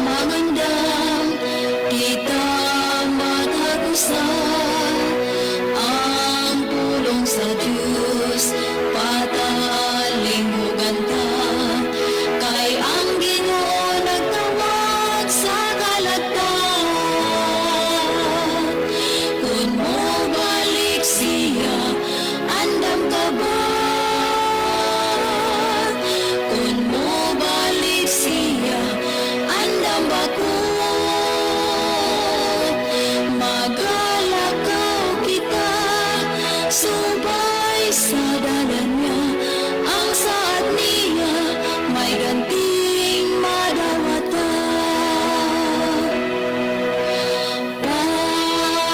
mangandam kita matagusan ang pulong sa Diyos patalinghugan ta kay ang Ginoo nagtawag sa kalatag kun mo balik siya andam ka ba kun mo balik siya andam ba ko magalakaw kita subay sa dalan niya ang saad niya may ganting madawata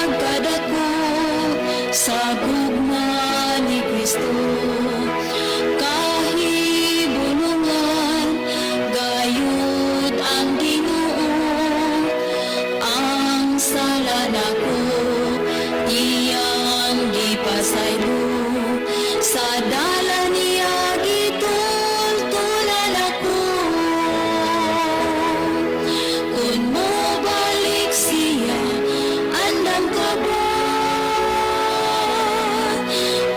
pagkadako sa gugma ni Kristo kahibulungan gayud ang Ginoo ang sala nako iyang gipasaylo sa dalan niya gitultulan ako kun mo balik siya andam ka ba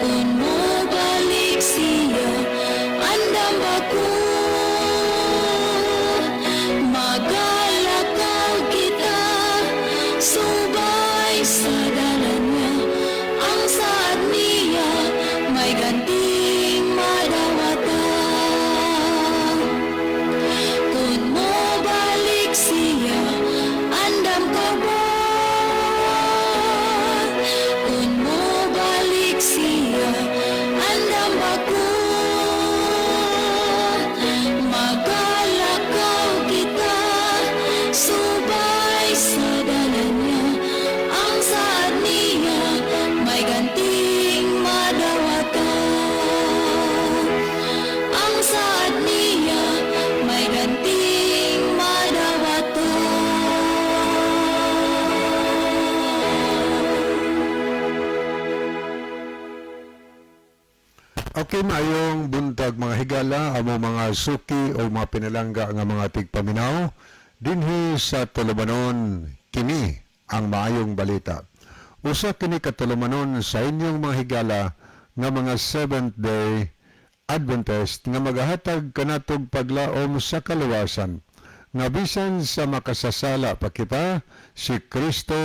kun mo balik siya andam ba ko magalakaw kita subay sa dalan niya ang saad niya may ganting madawata kun mo balik siya andam ka ba kun mo balik siya andam ba ko magalakaw kita subay sa dalan niya ang saad niya may ganting madawata ang saad niya may ganting madawata. Okay, maayong buntag mga higala, amo mga suki o mga pinalangga nga mga tigpaminaw. Dinhi sa tulumanon, kini ang maayong balita. Usa kini katulumanon sa inyong mga higala nga mga Seventh-day Adventist nga magahatag kanatog paglaom sa kaluwasan. Nga bisan sa makasasala pa kita, si Kristo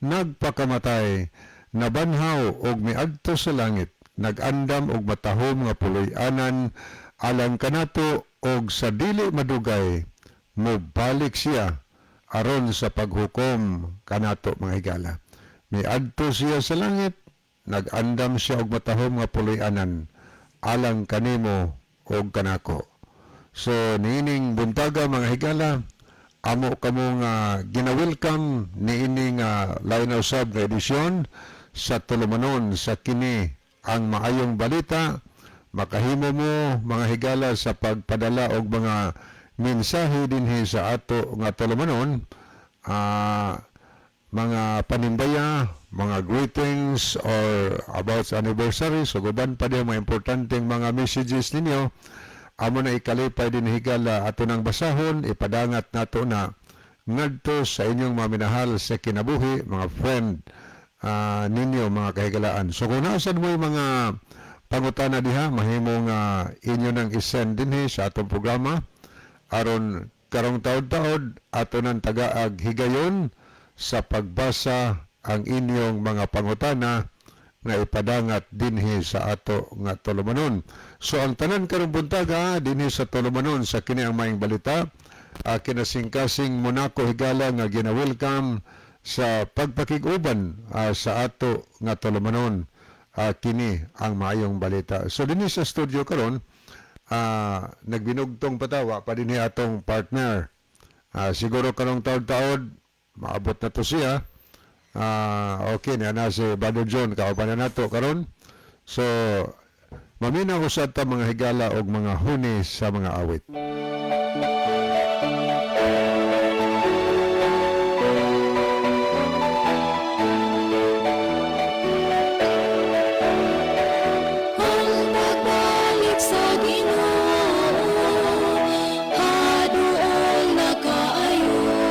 nagpakamatay, nabanhaw og miadto sa langit, nagandam og matahom nga puloy-anan alang kanato og sa dili madugay mobalik siya aron sa paghukom kanato mga higala. Miadto siya sa langit, nagandam siya og matahom nga puloy-anan alang kanimo og kanako. So niining buntaga mga higala, amo kamo nga gina-welcome niining lain usab nga edisyon sa tulumanon sa kini ang maayong balita. Makahimo mo mga higala sa pagpadala og mga mensahe dinhi sa ato nga tulumanon, mga panimbaya, mga greetings or about sa anniversary, so guban pa din mga importanteng mga messages ninyo. Amo na ikalipay din higala ato nang basahon, ipadangat nato na ngadto sa inyong maminahal sa kinabuhi, mga friend ninyo mga kahigalaan. So kung naasan mo yung mga pangutana diha, mahimong inyo nang isend dinhi sa atong programa aron karong taod-taod ato nang tagaag higayon sa pagbasa ang inyong mga pangutana nga ipadangat dinhi sa ato nga tulumanon. So ang tanan karong buntaga dinhi sa tulumanon sa kini ang maayong balita, kinasingkasing monako higala nga gina-welcome sa pagpakiguban sa ato nga tulumanon, kini ang maayong balita. So dinhi sa studio karon, nagbinugtong patawa pa dinhi atong partner. Siguro karong taod-taod maabot na to siya. Okay na si Brother John kauban na nato karon. So maminaw sa ta mga higala og mga huni sa mga awit. Sa Ginoo, haduol na kaayo.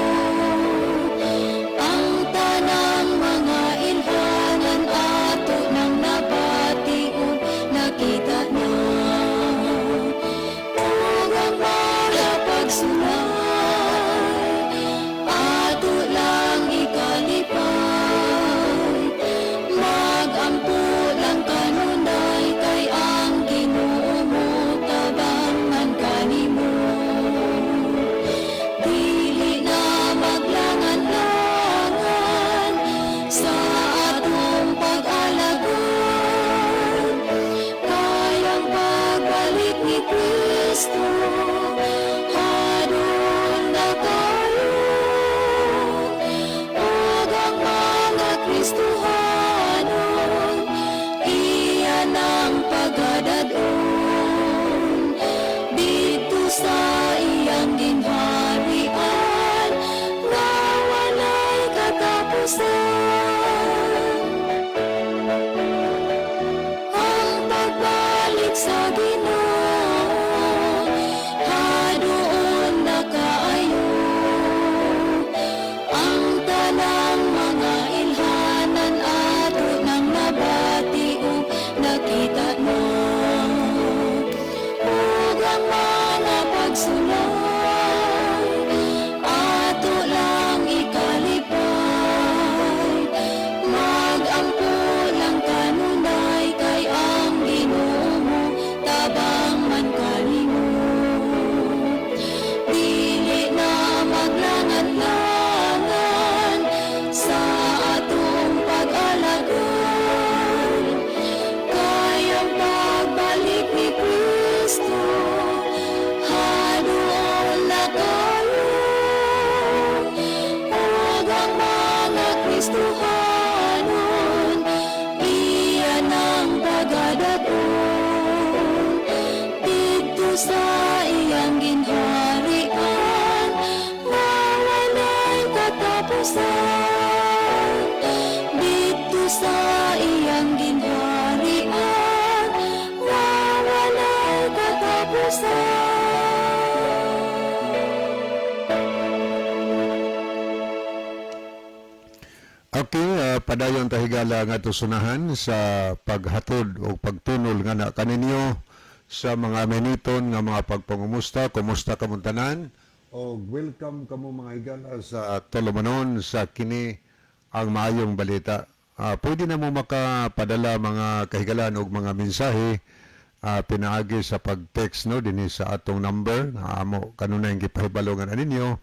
gustuhanon, iyan ang pagadaton. Dito sa iyang ginharian, na walay katapusan. Dito sa iyang ginharian, na walay katapusan. Okay, padayon tahigala nga tusunahan sa paghatod o pagtunol nga na kaninyo sa mga meniton nga mga pagpangumusta. Kumusta kamong tanan? O welcome kamo mga higala sa tulumanon sa kini ang maayong balita. Pwede na mo makapadala mga kahigalan o mga mensahe pinaagi sa pag-text no dinhi sa atong number na amo kanunay gipahibalongan ninyo.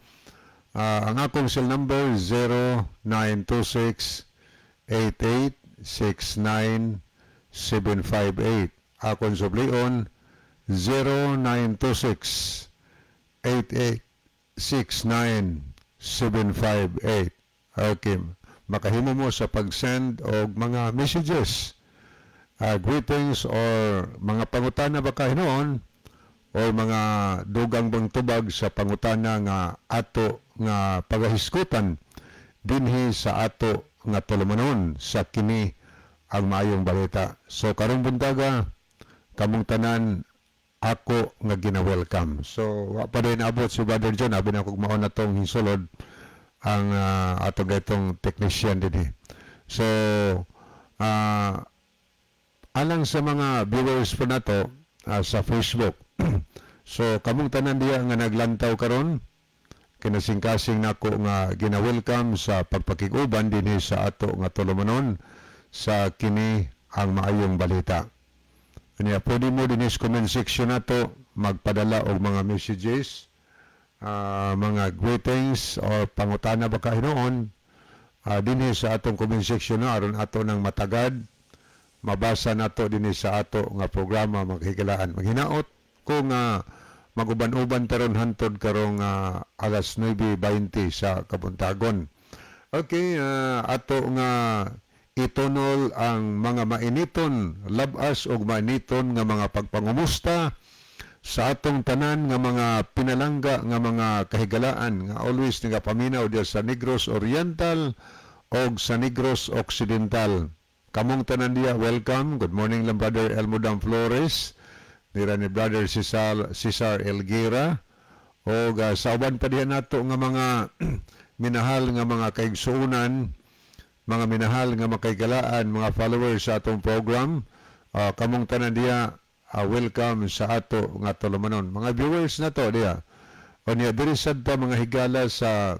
Ang akong cell number 0926-8869-758. Akong sublion 0926-8869-758. Okay. Makahimo mo sa pag-send og mga messages, greetings or mga pangutana ba kayo noon o mga dugang bang tubag sa pangutana nga ato nga pagahiskutan dinhi sa ato nga tulumanon sa kini ang maayong balita. So karong buntaga kamong tanan ako nga gina-welcome. So wa pa rin abot si Brother John, abi na kog mao na tong hinsulod ang ato gaytong technician dinhi. So alang sa mga viewers po nato sa Facebook. So kamong tanan diya nga naglantaw karon kinasing-kasing nako nga gina-welcome sa pagpakiguban dinhi sa ato nga tulumanon sa kini ang maayong balita. Kanya pwede mo dinhi sa comment section nato magpadala og mga messages, mga greetings o pangutana ba kayo noon dinhi sa atong comment section na aron ato nang matagad mabasa nato dinhi sa ato nga programa maghigalaan. Maghinaot ko nga maguban-uban taron hantod karong alas 9:20 sa kabuntagon. Okay, ato nga itunol ang mga mainiton, labas og mainiton nga mga pagpangumusta sa atong tanan nga mga pinalangga nga mga kahigalaan nga always nga paminaw diya sa Negros Oriental og sa Negros Occidental. Kamong tanan diya, welcome. Good morning lang Brother Elmodam Flores. Nira ni Brother Cesar Elguera o sa uban pa diyan nato nga mga minahal nga mga kaigsuunan, mga minahal nga makaigalaan, mga followers sa atong program. Kamong tanan diya, welcome sa ato nga tulumanon. Mga viewers na to diya. O niya diri sad ta mga higala sa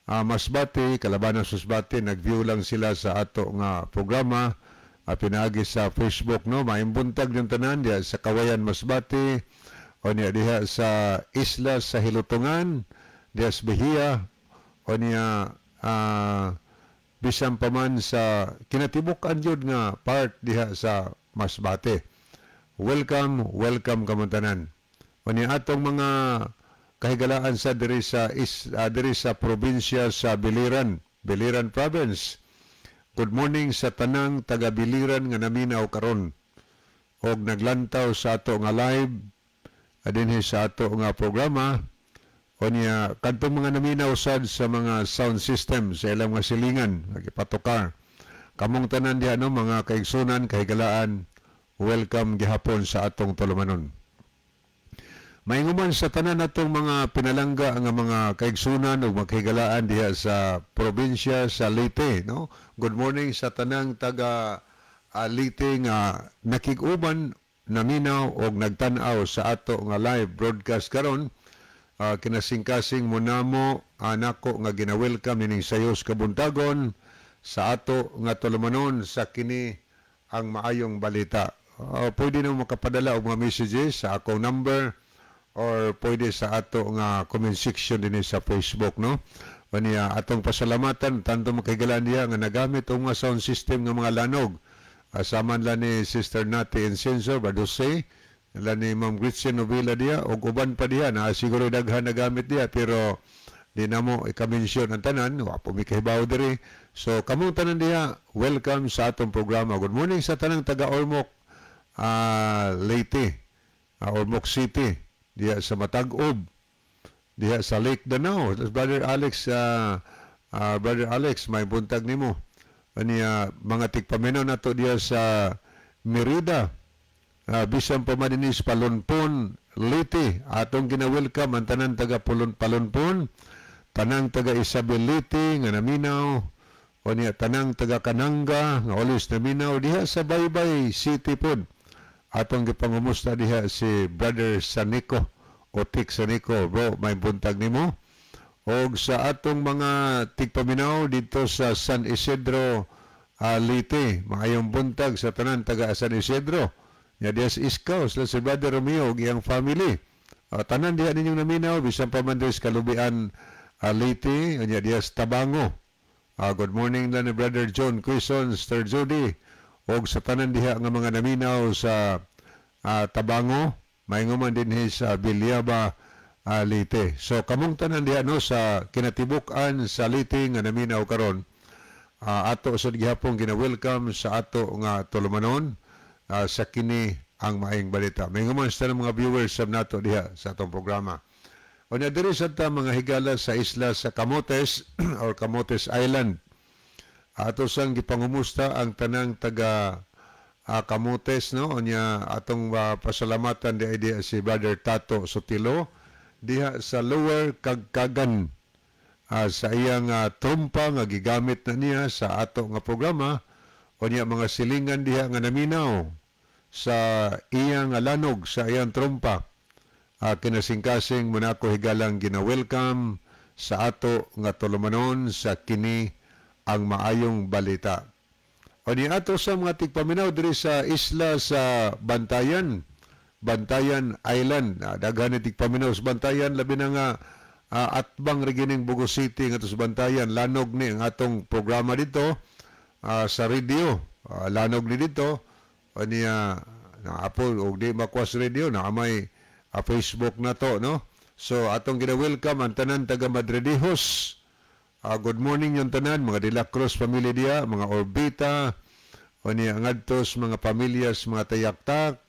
Masbate, Kalabanan Susbate, nag-view lang sila sa ato nga programa. Pinaagi sa Facebook no, maimbuntag yung tanan diya sa Kawayan Masbate o niya diha sa Isla sa Hilutungan, diya sa Bahia o niya bisan pa man sa kinatibukan jud nga part diha sa Masbate. Welcome kamong tanan. O niya atong mga kahigalaan sa diri sa probinsya sa Biliran Province. Good morning sa tanang taga-Biliran nga naminaw karon og naglantaw sa ato nga live dinhi sa ato nga programa o niya kadtong mga naminaw sad sa mga sound system sa ilang mga silingan nagipatokar. Kamong tanan diha no mga kaigsunan kahigalaan, welcome gihapon sa atong tulumanon. Mainguman sa tanan natong mga pinalangga nga mga kaigsunan ug maghigalaan diha sa probinsya sa Leyte no. Good morning sa tanang taga Leyte nga nakig-uban naminaw og nagtan-aw sa ato nga live broadcast karon. Kinasing-kasing mo namo nako nga gina-welcome nining sayos kabuntagon sa ato nga tulumanon sa kini ang maayong balita. Pwede na makapadala og mga messages sa akong number or pwede sa ato nga comment section din sa Facebook no. Niya atong pasalamatan tanto makahigalaan diya nga nagamit og mga sound system nga mga lanog. Asaman la ni Sister Nati Incensor Badose, la ni Ma'am Gretchen Novila diya og uban pa diya na siguro daghan nagamit diya pero di na mo ikamention ang tanan, wa po mi kahibaw diri. So kamong tanan diha, welcome sa atong programa. Good morning sa tanang taga Ormoc, Leyte, Ormoc City, diha sa Matag-Ob, diha sa Lake Danau. Brother Alex, may buntag nimo. Aniya mga tigpaminaw nato diha sa Merida, bisan pa madinis Palunpon, Leyte, atong gina-welcome ang tanan taga Palunpon, tanang taga Isabel Leyte nga naminaw, o niya tanang taga Kananga nga always naminaw diha sa Baybay City pod. Atong gipangumusta diha si Brother Sanico o Tik Sanico. Bro, may buntag nimo. Og sa atong mga tigpaminaw dito sa San Isidro, Leyte, maayong buntag sa tanan taga San Isidro. Ya diya sa Iskaw, sila si Brother Romeo ug iyang family. Tanan diha ninyong naminaw, bisan pa man diha sa Kalubian, Leyte, anya diya sa Tabango. Good morning lang ni Brother John Quezon, Sister Judy, og sa tanan diha nga mga naminaw sa Tabango, mainguman din sa Bilyaba, Leyte. So kamong tanan diha no sa kinatibuk-an sa Leyte nga naminaw karon, ato sa gihapon gina-welcome sa ato nga tulumanon sa kini ang maayong balita. Mainguman sa mga viewers sab nato diha sa atong programa. O na diri sa ta mga higala sa isla sa Camotes or Camotes Island. Ato sang gipangumusta ang tanang taga Camotes, no? Onya atong pasalamatan di si Brother Tato Sotilo diha sa Lower Kagkagan, sa iyang trumpa nga gigamit na niya sa ato nga programa. Onya mga silingan diha nga naminaw sa iyang lanog sa iyang trumpa. Kinasingkasing muna ko higalang gina-welcome sa ato nga tulumanon sa kini ang maayong balita. O ni ato sa mga tigpaminaw diri sa isla sa Bantayan Island. Daghan ni tigpaminaw sa Bantayan, labi na nga atbang regining Bugo City nga sa Bantayan. Lanog ni ang atong programa dito sa radio. Lanog ni dito. O niya naapol og di makwas radio na may Facebook na to, no? So atong gina-welcome ang tanan taga Madridijos. Good morning yung tanan, mga De La Cruz family dia, mga Orbita, o niya ngadtos mga pamilyas, mga Tayaktak,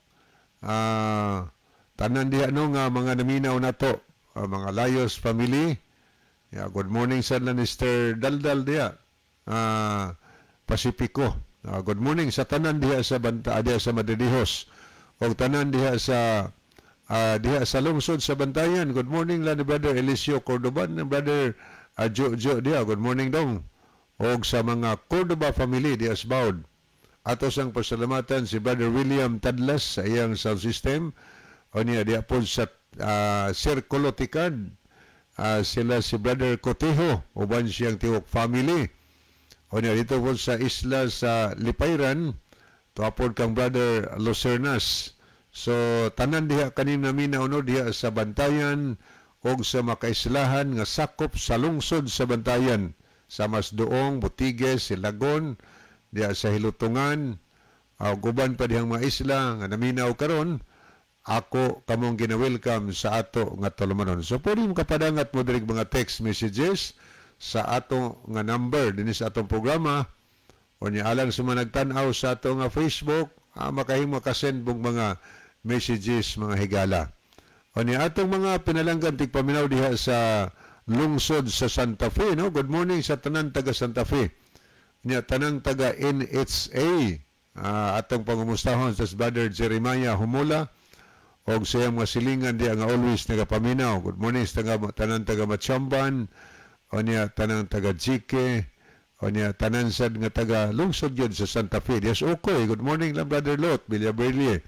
tanan diha no nga mga naminaw na to, mga Layos family. Good morning sa Lannister Daldal diha, Pasipiko. Good morning sa tanan diha sa diha sa Madridijos, o tanan diha sa lungsod sa Bantayan. Good morning lang ni Brother Eliseo Cordoban, ni Brother Joe diha. Good morning dong. O sa mga Cordoba family diha sa Baud. Ato sang pasalamatan si Brother William Tadlas sa iyang sound system. O niya diha po sa Circulo Tikad. Sila si Brother Cotejo, uban siyang Tiwok family. O niya dito po sa isla sa Lipayran, tuapod kang Brother Lucernas. So tanan diha kanina minaw no diha sa Bantayan og sa makaislahan nga sakop sa lungsod sa Bantayan, sa Masdoong, Butigues, Silagon, diha sa Hilutungan, guban pa dihang mga isla nga naminaw karon. Ako kamong gina-welcome sa ato nga tulumanon. So pwede mo kapadangat mo diri mga text messages sa ato nga number dinhi sa atong programa. O niya alang sa mga nagtan-aw sa ato nga Facebook, makahimo ka-send bug mga messages, mga higala. O niya atong mga pinalanggan tigpaminaw diha sa lungsod sa Santa Fe, no? Good morning sa tanan taga Santa Fe. Niya tanang taga NHA, atong pangumustahon sa Brother Jeremiah Humula og sa iyang mga silingan diha nga always nagapaminaw. Good morning sa tanan taga Machamban, o niya tanang taga Jike, o niya tanan sad nga taga lungsod yun sa Santa Fe. Yes, okay. Good morning lang Brother Lot Villaberlie.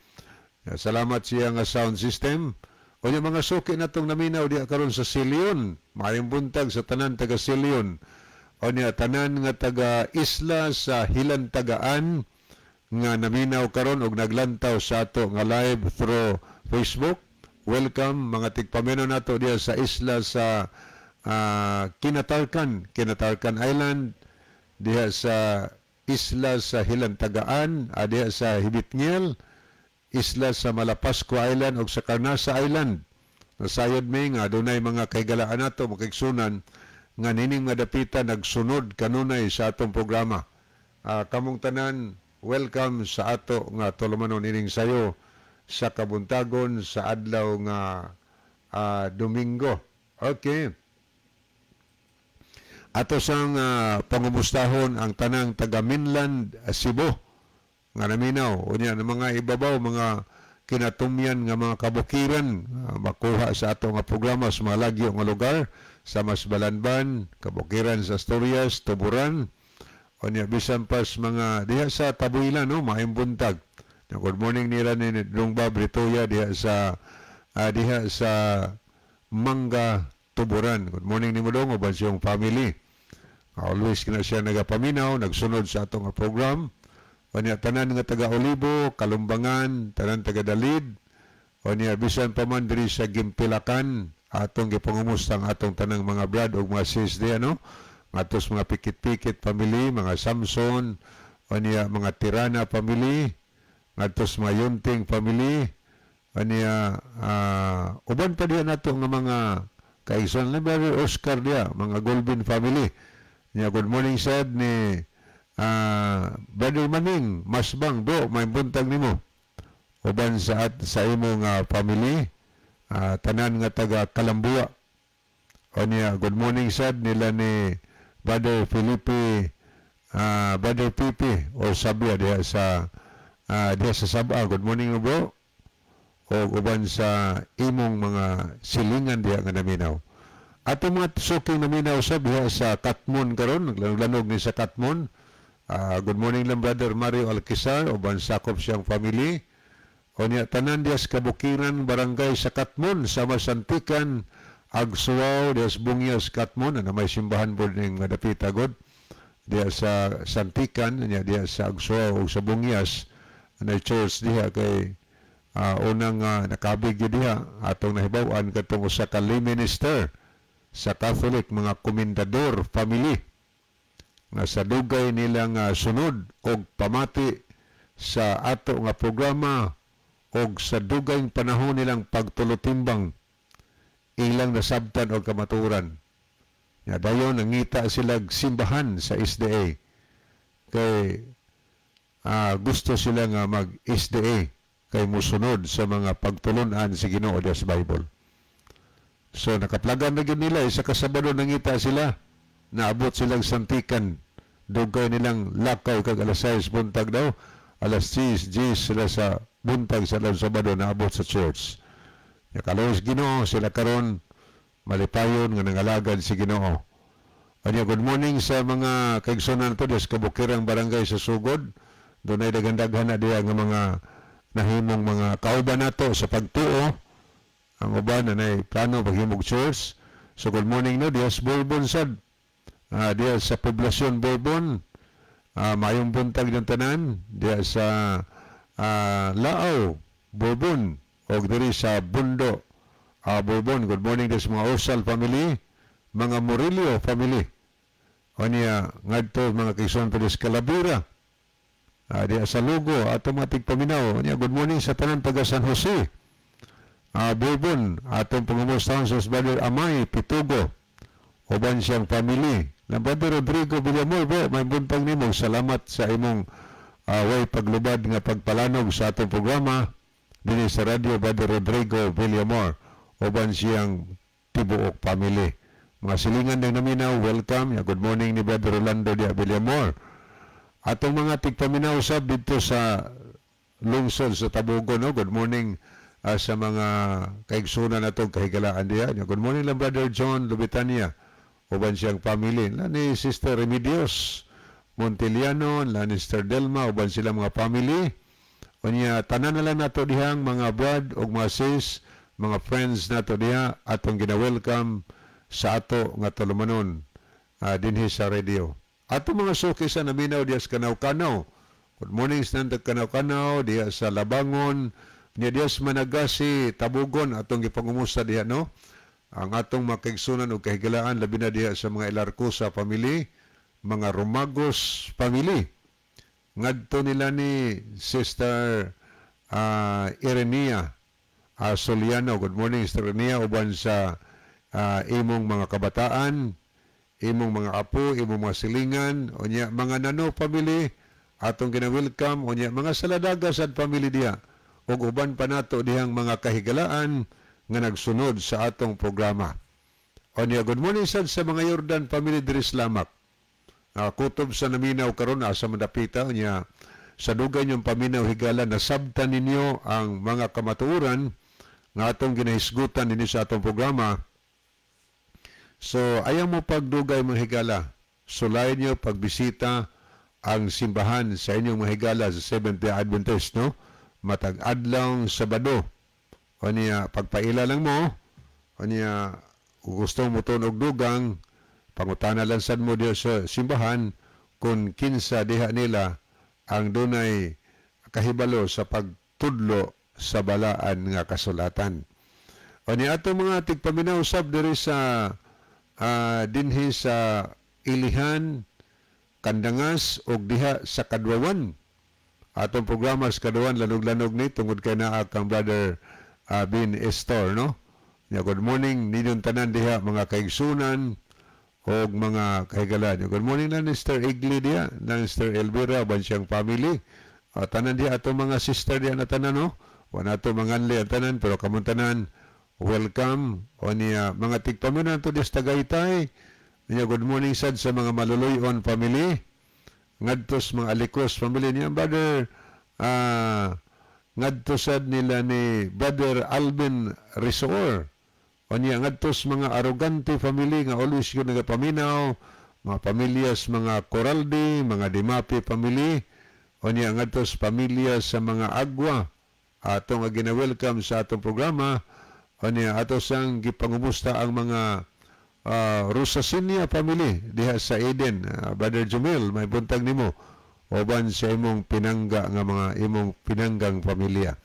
Salamat siya nga sound system. O yung mga suki na itong naminaw diya karon sa Silion. Mayong buntag sa tanan taga Silion. O niya tanan nga taga isla sa Hilantagaan nga naminaw karon og naglantaw sa ato nga live through Facebook. Welcome mga tigpameno nato diya sa isla sa Kinatarkan Island, diya sa isla sa Hilantagaan, diya sa Hibitngel, isla sa Malapascua Island o sa Carnasa Island. Nasayod mi nga dunay mga kahigalaan nato makigsunan nga nining madapita nagsunod kanunay sa atong programa. Kamong tanan, welcome sa ato nga tulumanon ining sayo sa kabuntagon sa adlaw nga Domingo. Okay. Ato sang pangumustahon ang tanang taga Mainland, Cebu nga naminaw. Unya ng mga ibabaw, mga kinatumyan nga mga kabukiran makuha sa ato nga programa sa mga lagyo nga lugar sa Masbalanban, kabukiran sa Asturias, Tuburan, unya bisan pas mga diha sa Tabuilan, no, maayong buntag. Good morning nila ni Dongba Britoya diha sa Mangga, Tuburan. Good morning ni Mudong uban siyang family. Always kina siya nagapaminaw, nagsunod sa atong program. Unya tanan nga taga Olivo, Kalumbangan, tanan taga Dalid. Unya bisan pa man diri sa Gimpilakan, atong gipangumusta ang atong tanang mga brad ug mga sis di ano. Atos mga pikit-pikit family, mga Samson, unya mga Tirana family, atos mga Yunting family, unya uban pa diyan nato nga mga kaigsoon na Brother Oscar dia, mga Golbin family. Yeah, good morning said ni Brother Maning, Masbang, bro, may buntag nimo. Uban sa imong family, tanan nga taga Kalambua. O niya, good morning said nila ni Brother Felipe, Brother Pipi, o Sabia diya sa Sabah. Good morning bro. O uban sa imong mga silingan diya nga naminaw. Ato mga suking naminaw diha sa Katmon karon, naglanog ni sa Katmon. Good morning lang Brother Mario Alquizar, uban sakop siyang family. O niya tanan diya sa Kabukiran, barangay sa Katmon, sa Masantikan, Agsuaw, diya sa Bungyas, Katmon, na may simbahan po ng Madapita God. Diya sa Santikan, diya sa Agsuaw o sa Bungyas, na church diya kay unang nakabig diya, atong nahibawan katong usa ka lay minister sa Catholic, mga komendador family nga sa dugay nilang sunod og pamati sa ato nga programa og sa dugay panahon nilang pagtulutimbang ilang nasabtan og kamaturan. Nga dayon nangita sila simbahan sa SDA kay gusto sila nga mag-SDA kay musunod sa mga pagtulunan sa Ginoo sa Bible. So nakaplagan na yun nila, sa kasabado nangita sila, naabot silang Santikan, dugay nilang lakaw kag alas 6 buntag daw, alas 10 sila sa buntag sa Sabado naabot sa church. Nakalawas Ginoo sila karon malipayon nga nangalagad si Ginoo. Anya, good morning sa mga kaigsunan to sa Kabukirang Barangay sa Sugod. Doon ay dagandaghan na diya nga mga nahimong mga kauban nato sa pagtuo. Ang uban na plano paghimog church. So good morning no, diya sa Bourbon sad. Diya sa Poblasyon Bourbon. Mayong buntag ng tanan. Diya sa Lao, Bourbon. O diri sa Bundo, Bourbon. Good morning diya sa mga Osal family. Mga Murillo family. O niya, ngadto mga kaigsunan pa sa Calabira. Diya sa Lugo, automatic paminaw. O niya, good morning sa tanan taga San Jose. Bourbon, atong pangumustahan sa Brother Amay, Pitugo, uban siyang family. Brother Rodrigo Villamor, may buntag nimo. Salamat sa imong way paglubad nga pagpalanog sa atong programa din sa radio. Brother Rodrigo Villamor, uban siyang tibuok family. Mga silingan ng naminaw, welcome. Good morning ni Brother Rolando de Villamor. Atong mga tigpaminaw sab dito sa lungsod sa Tabugo, no? Good morning sa mga kaigsunan na itong kahigalaan diya. Good morning lang Brother John Lubitania, uban siyang family. Ni Sister Remedios Montiliano, ni Sister Delma, uban silang mga family. O niya, tanan na lang nato dihang mga brad o mga sis, mga friends nato diha, atong gina-welcome sa ato nga tulumanon dinhi sa radio. Ato mga suki sa naminaw diya sa Kanaw-Kanaw. Good morning sa nandang Kanaw-Kanaw, diya sa Labangon, diya sa Managasi, Tabugon, atong gipangumusta diya, no? Ang atong makaigsunan o kahigalaan, labi na diya sa mga Ilarcosa family, mga Romagos family. Ngadto nila ni Sister Irenia Soliano. Good morning, Sister Renia, uban sa imong mga kabataan, imong mga apo, imong mga silingan, unya mga nano family, atong gina-welcome, unya mga saladaga sad family diha, ug uban pa nato dihang mga kahigalaan nga nagsunod sa atong programa. Unya, good morning sad sa mga Jordan family diri sa Lamak. Kutob sa naminaw karon asa madapita, unya sa dugay niyong paminaw higala, nasabtan ninyo ang mga kamatuoran nga atong ginahisgutan ninyo sa atong programa. So, ayaw mo pagdugay mga higala. Sulayan nyo pagbisita ang simbahan sa inyong mga higala sa Seventh-day Adventist, no? Matag adlaw Sabado. O niya, pagpaila lang mo, o niya, kung gusto mo tunog dugang, pangutana lang sad mo diyo sa simbahan kung kinsa diha nila ang dunay kahibalo sa pagtudlo sa balaan nga kasulatan. O niya, ato mga tigpaminaw sab diri sa dinhi sa Ilihan, Kandangas o diha sa Kadwawan. Atong programa sa Kadwawan, lanog-lanog ni tungod kay naa kang brother Bin Estor, no? Good morning ninyong tanan diha mga kaigsunan o mga kahigalan. Good morning na Mr. Igli diha, na Mr. Elvira, ban siyang family. Tanan diha atong mga sister diha na tanan, no? Wala ato mga anli ang tanan, pero kamong tanan, welcome. O niya, mga tigpamunan to dis Tagaytay. Niya, good morning sad sa mga Maluluyon family. Ngadtos mga Alikos family niya. Brother, ngadtos sad nila ni Brother Alvin Resor. O niya, ngadtos mga Arrogante family nga always yun nagapaminaw. Mga pamilyas, mga Coraldi, mga Dimapi family. O niya, ngadtos pamilya sa mga Agwa. Atong gina-welcome sa atong programa. O niya, ato sang gipangumusta ang mga Rosasinia family diha sa Eden. Brother Jumel, may buntag nimo. Oban sa imong pinangga nga mga imong pinanggang pamilya.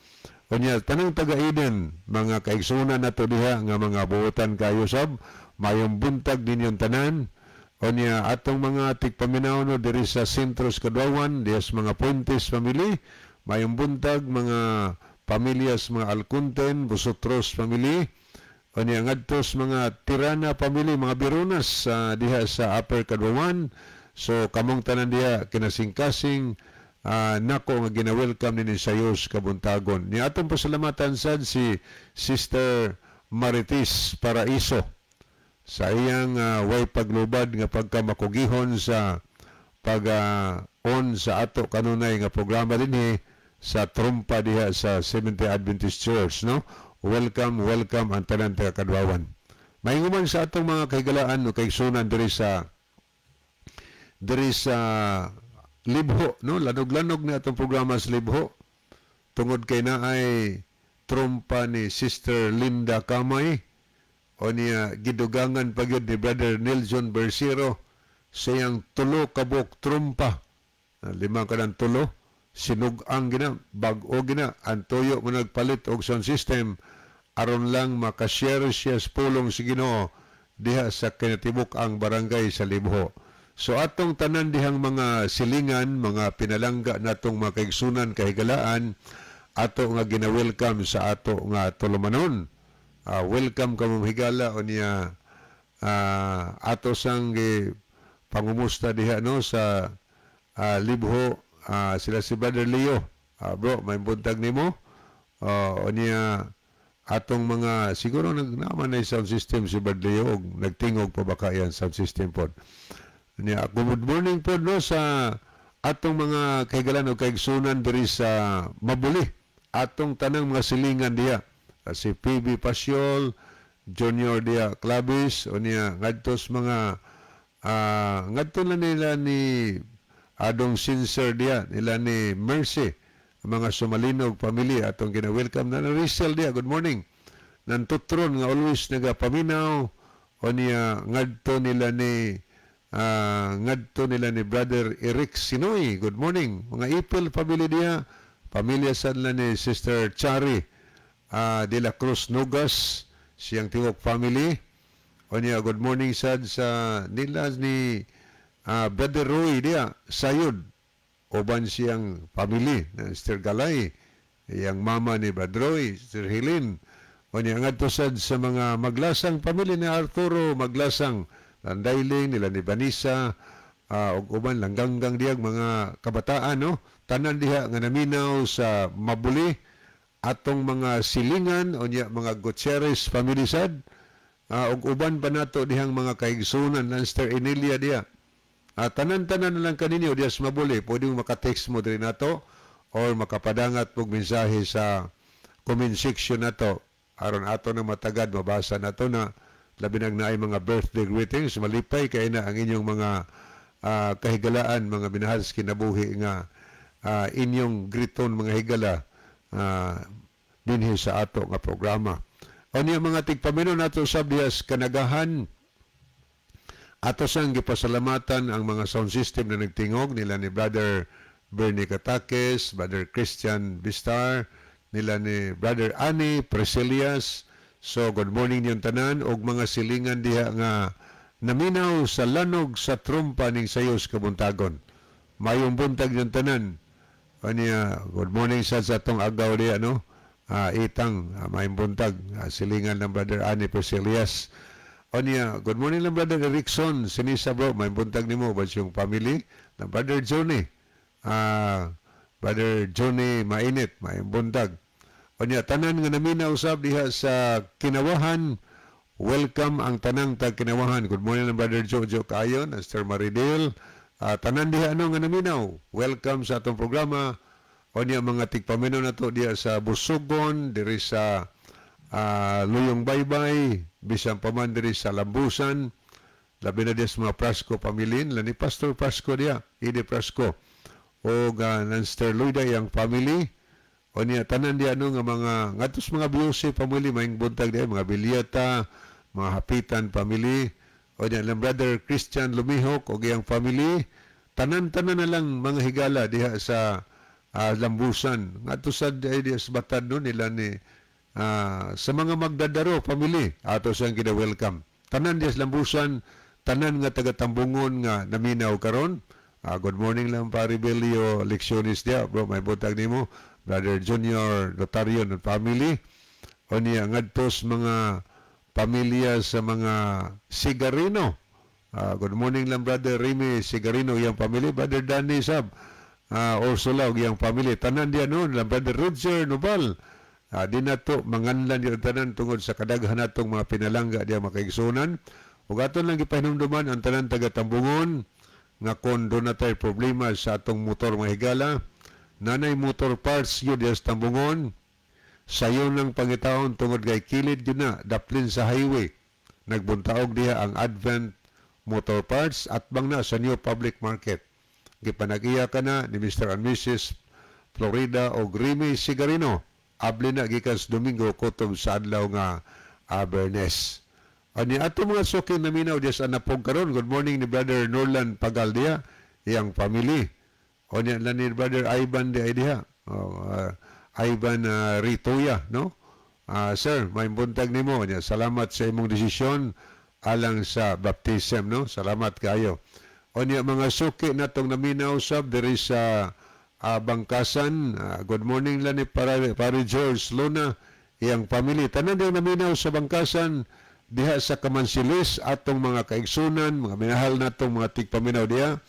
O niya, tanang taga-Eden, mga kaigsunan nato diha nga mga buotan kayo sab, mayong buntag ninyong tanan. O niya, atong mga tigpaminaw no diri sa Sentros Kadwawan, diha sa mga Puentes family, mayong buntag mga pamilyas mga Alcunten, Busotros family, o niya ngadtos mga Tirana family, mga Birunas diha sa Upper Kadwawan. So kamong tanan diha kinasing-kasing nako nga gina-welcome ni sayos kabuntagon. Ni atong pasalamatan sad si Sister Marites Paraiso sa iyang way paglubad nga pagkamakugihon sa pag-on sa ato kanunay nga programa dinhi sa trumpa diha sa Seventh-day Adventist Church, no? Welcome ang tanan taga Kadwawan. Mainguman sa atong mga kahigalaan o kaigsunan diri sa Libho, no? Lanog-lanog ni atong programa sa Libho. Tungod kay naay trumpa ni Sister Linda Kamay o niya gidugangan pagyud ni Brother Nelson Bersiro sa iyang tulo kabuk trumpa. 5 kanang tulo. Sinug-ang gina, bag-o gina, ang tuyo mo nagpalit og sound system aron lang makashare siya sa pulong si Ginoo diha sa kinatibuk ang barangay sa Libho. So atong tanan dihang mga silingan, mga pinalangga natong mga kaigsunan, kahigalaan, ato nga gina-welcome sa ato nga tulumanon. Welcome ka mong higala o niya ato sang pangumusta diha no sa Libho. Sila si Brother Leo. Bro, may buntag nimo. O niya atong mga siguro naman na sound system si Brother Leo og nagtingog pa baka yan sound system pod. Niya good morning pod no sa atong mga kahigalan o kaigsunan diri sa Mabuli. Atong tanang mga silingan diha. Si PB Pasyol, Junior diha Clavis o niya ngadtos mga ngadto na nila ni adong sincere diya nila ni Mercy, mga Sumalinog family atong gina-welcome na Rizal diya. Good morning. Nantutron nga always nagapaminaw o niya ngadto nila ni Brother Eric Sinoy. Good morning. Mga Ipil family diya, pamilya sad la ni Sister Chari de la Cruz Nugas, siyang tiwok family. O niya good morning sad sa nila ni Brother Roy diya, sayod, oban siyang family, na Mr. Galay, iyang mama ni Badroy, Sir Helene. O niya ngadto sad sa mga maglasang pamilya ni Arturo, maglasang landayling nila ni Vanessa, ug uban langganggang diyag mga kabataan, no? Tanan diha nga naminaw sa Mabuli, atong mga silingan o niya mga Gutierrez family sad, ug uban pa nato dihang mga kaigsunan Lanster Emilia diha. Tanan-tanan na lang kaninyo diya sa Mabuli, pwede mo maka-text mo diri nato or makapadangat pog mensahe sa comment section nato aron ato na matagad mabasa nato na labi nang naay mga birthday greetings, malipay kay na ang inyong mga kahigalaan, mga minahal sa kinabuhi nga inyong griton mga higala dinhi sa ato nga programa. O niya mga tigpamino nato sa Dias Kanagahan, ato sang gipasalamatan ang mga sound system na nagtingog nila ni Brother Bernie Katakes, Brother Christian Bistar, nila ni Brother Ani Preselias. So good morning niyong tanan og mga silingan diha nga naminaw sa lanog sa trumpa ning sayos kabuntagon. Mayong buntag niyong tanan. Aniya, good morning sa atong agaw diha, no? Itang mayong buntag silingan ng Brother Ani Preselias. Aniya, good morning lang Brother Erickson, sinisa bro, mayong buntag nimo ba yung family ng Brother Johnny. Brother Johnny Mainit, mayong buntag. O niya, tanan nga naminaw usab diha sa Kinawahan. Welcome ang tanang tag Kinawahan. Good morning lang Brother Jojo Kayon, Mr. Maridel. Tanan diha nga naminaw. Welcome sa atong programa. O niya, mga tigpaminaw na to diha sa Busugon, diri sa Luyong Baybay, bisan pa man diri sa Lambusan. Labi na diya sa mga Prasco pamilin. Lani Pastor Prasco diha, Ide Prasco. O Nanster Luida yang family. O niya tanan di nga mga ngatos mga Biose family, maing buntag diya mga Bilyata, mga Hapitan family. O niya lang Brother Christian Lumihok o yang family. Tanan-tanan na lang mga higala diha sa Lambusan. Ngatos sa diya sa Batad no nila ni sa mga Magdadaro family. Ato siyang kina-welcome. Tanan diya sa Lambusan, tanan nga taga-Tambungon nga naminaw karon. Good morning lang pa Rebelio Leccionis dia, bro, may buntag nimo. Brother Junior Notario and family. O niya ngadtos mga pamilya sa mga Sigarino. Good morning lang Brother Remy Sigarino yang family. Brother Danny Sab Ursula yang family. Tanan dia noon lang Brother Roger Nobal. Di na to manganlan yung tanan tungod sa kadaghan natong mga pinalangga diya makaigsunan. Ug aton lang gipahinumduman ang tanan taga Tambungon nga kon doon na tayo problema sa atong motor mga higala. Nanay motor parts yun diya sa Tambungon. Sayo ng pangitaon tungod kay kilid yun na, daplin sa highway. Nagbuntaog diha ang Advent Motor Parts at bang na sa New Public Market. Gipanag-iya ka na ni Mr. and Mrs. Florida o Remy Sigarino. Abli na gikas Domingo kutob sa adlaw nga Bernes. Ani ato mga suki naminaw diya sa Napog karon. Good morning ni Brother Norland Pagaldia, iyang family. O niya lang ni Brother Ivan di diha. Ivan Ritoya, no? Sir, may buntag nimo niya. Salamat sa imong desisyon alang sa baptism, no? Salamat kayo. O niya mga suki natong naminaw sab diri sa Bangkasan. Good morning lang ni Pare George Luna, iyang family. Tanan din naminaw sa Bangkasan diha sa Kamansilis, atong mga kaigsunan, mga minahal natong mga tigpaminaw diha.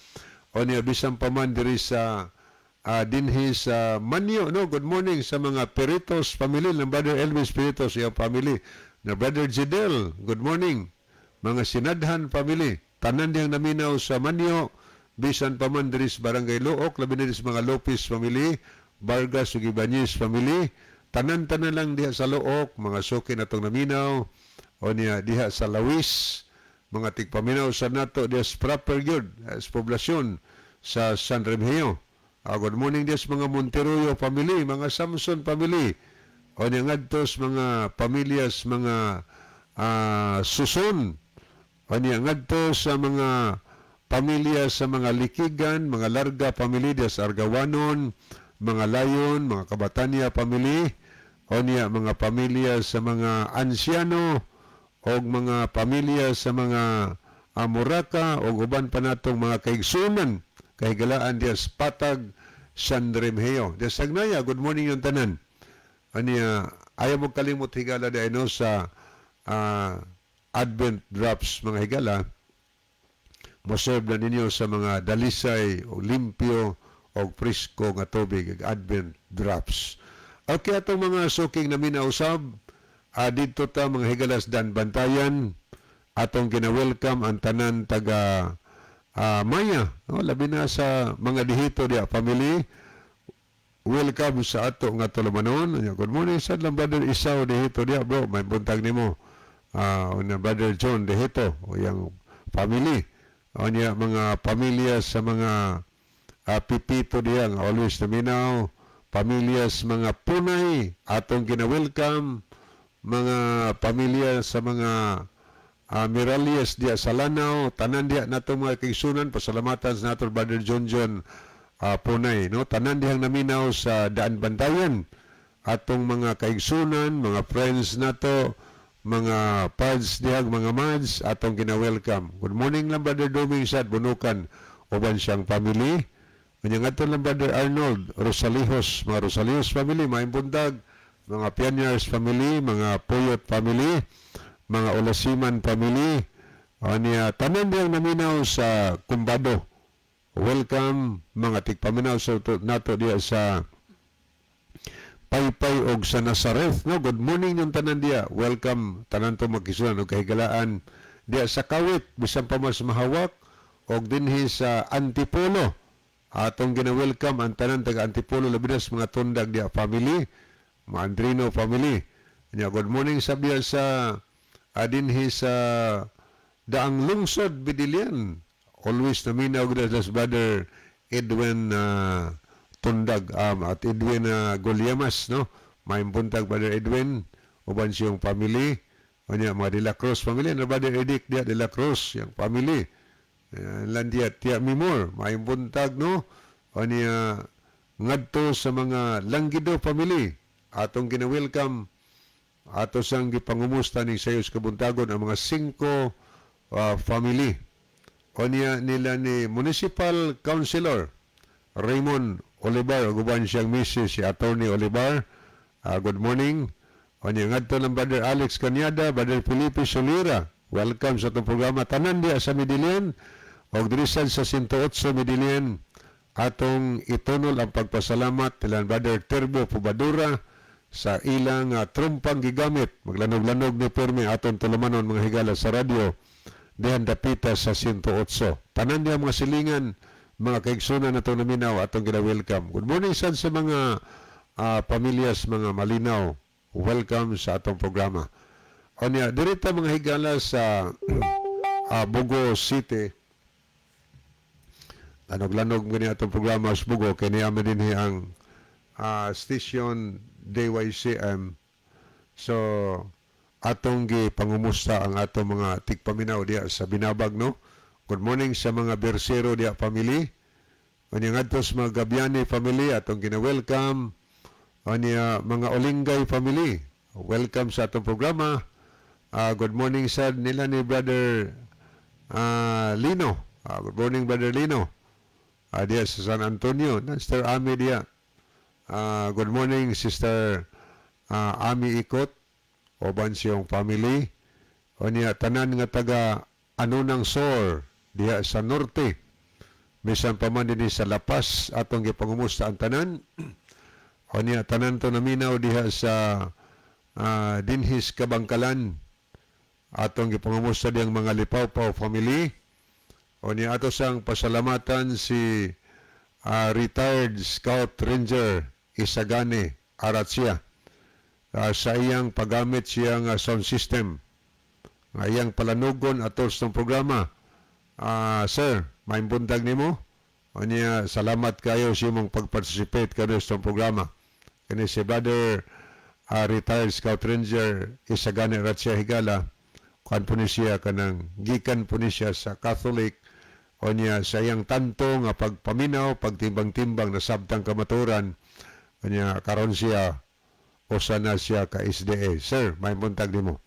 O niya bisan pa man diri sa dinhi sa Manyo, no? Good morning sa mga Peritos family ng Brother Elvis Peritos, iyang family. Na Brother Jidel, good morning. Mga Sinadhan family, tanan diyang naminaw sa Manyo, bisan pa man diri sa Barangay Look, labi na diri sa mga Lopez family, Vargas ug Ibanez family. Tanan-tanan lang diha sa Look, mga suki natong naminaw. O niya diha sa Lawis, mga tigpaminaw sa nato diha sa proper good sa poblasyon sa San Remigio. Good morning diha sa mga Monteroyo family, mga Samson family. O niya ngadtos mga pamilyas, mga Suson. O niya ngadtos sa mga pamilya sa mga Likigan, mga Larga family diha sa Argawanon, mga Layon, mga Kabatanya family. O niya mga pamilya sa mga Ansiano, o mga pamilya sa mga Amuraka o uban pa natong mga kaigsunan, kahigalaan diya sa Patag, San Remigio. Diya sa Agnaya, good morning yung tanan. Aniya, ayaw mo kalimot higala di no sa Advent drops mga higala, moserve na ninyo sa mga dalisay o limpyo o presko nga tubig, Advent drops. Okay, atong mga suking na minausab, dito ta mga higalas dan bantayan, atong gina-welcome ang tanan taga Maya, labi na sa mga dihito dia family. Welcome sa ato nga tulumanon. Good morning sa lang brother Isaw dihito dia bro, may buntag nimo. Na brother John dihito o yang family. O niya mga pamilya sa mga pipito diya nga always naminaw, pamilya sa mga punay atong gina-welcome, mga pamilya sa mga Miralias diya sa Lanao, tanan diya nato mga kaigsunan, pasalamatan sa nato brother John punay, no? Tanan dihang naminaw sa Daan Bantayan, atong mga kaigsunan, mga friends nato, mga pads dihang mga mads, atong gina-welcome. Good morning lang brother Doming Sad Bunukan, uban siyang family. Kanyang ato lang brother Arnold Rosalihos, mga Rosalihos family, mga Imbundag, mga Pioneers family, mga Puyot family, mga Olasiman family, niya tanan diyang naminaw sa Kumbado. Welcome mga tigpaminaw sa nato diya sa Paypay og sa Nazareth, no? Good morning yung tanan diya. Welcome tanan to magkisunan og kahigalaan diya sa Kawit, bisan pa mas mahawak og dinhi sa Antipolo. Atong gina-welcome ang tanan taga Antipolo, labi na sa mga tundag diya family, mga Andrino family. Good morning sabiya sa dinhi sa Daang Lungsod Bidilian. Always naminaw gud sa brother Edwin Tundag at Edwin Goliamas, no? May buntag brother Edwin uban siyang family. Kanya mga De La Cruz family, na brother Edic dia De La Cruz yang family. Landia Tia Mimor, may buntag, no? Kanya ngadto sa mga Langgido family, atong gina-welcome ato sang gipangumusta ni sayos kabuntagon ang mga 5 family. O niya nila ni Municipal Councilor Raymond Olivar, guban siyang misis si Attorney Olivar. Good morning. O niya ngadto ng brother Alex Cañada, brother Felipe Solera. Welcome sa itong programa. Tanan diya sa Midilian o dirisan sa 108 Midilian. Atong itunol ang pagpasalamat tilan brother Terbo Pubadura sa ilang trumpang gigamit. Maglanog-lanog ni Perme atong tulumanon mga higala sa radyo. Diyan dapita sa 108. Tanan niya mga silingan, mga kaigsunan na itong naminaw atong gina-welcome. Good morning sa mga pamilyas, mga malinaw. Welcome sa atong programa. O niya, dirita mga higala sa Bugo City. Lanog-lanog mo niya atong programa sa Bugo. Kaya niya din ang station DYCM. So, atong gipangumusta ang atong mga tigpaminaw diya sa Binabag, no? Good morning sa mga Bersero diya family. Kanyang atos mga Gabiani family, atong gina-welcome. Kanya mga Olingay family, welcome sa atong programa. Good morning sa nila ni Brother Lino. Good morning Brother Lino. Diya sa San Antonio. Sister Ami diya. Good morning Sister Ami Ikot. Oban siyang family. O niya, tanan nga taga Anunang Sor, diya sa Norte. Bisan pa man din sa Lapas, atong gipangumusta ang tanan. O niya, tanan to naminaw diya sa Dinhis Kabangkalan. Atong gipangumusta diyang mga Lipaw-Paw family. O niya, ato sang pasalamatan si retired Scout Ranger Isagane Aratsya. Sa iyang paggamit siyang sound system. Iyang palanugon atos ng programa. Sir, may buntag nimo. O niya, salamat kayo sa imong pag-participate kayo sa programa. Kani si Brother retired Scout Ranger Isagane Ratsya Higala. Kuan po ni siya kanang gikan po ni siya sa Catholic. O niya, sa iyang tanto nga pagpaminaw, pagtimbang-timbang na sabtang kamaturan. O niya, karon siya o sana siya ka SDA. Sir, may buntag nimo.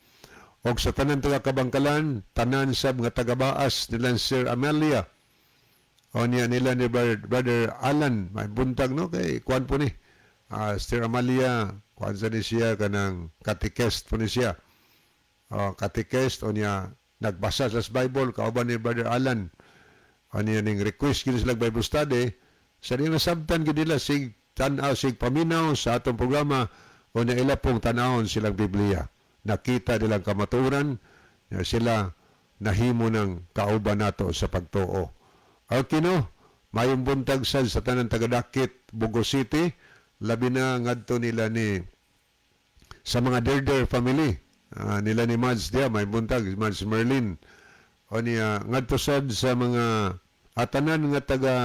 Og sa tanan taga Kabangkalan, tanan sa mga tagabaas nila Sir Amelia. O niya nila ni Brother Alan, may buntag, no? Kay kuan po ni. Sir Amelia kuan sa ni siya kanang catechist po ni siya. Catechist o niya nagbasa sa Bible kauban ni Brother Alan. O niya ning request gid sila Bible study. Sa nila sabtan gid nila sig tan-aw sig paminaw sa atong programa o niya ila pong tanawon silang Biblia. Nakita nilang kamaturan na sila nahimo ng kauban nato sa pagtuo. Okay no, mayong buntag sad sa tanang taga-Dakit, Bugo City, labi na ngadto nila ni sa mga Derder family. Nila ni Mads dia, may buntag, Mads Merlin. O niya, ngadto sad sa mga atanan nga taga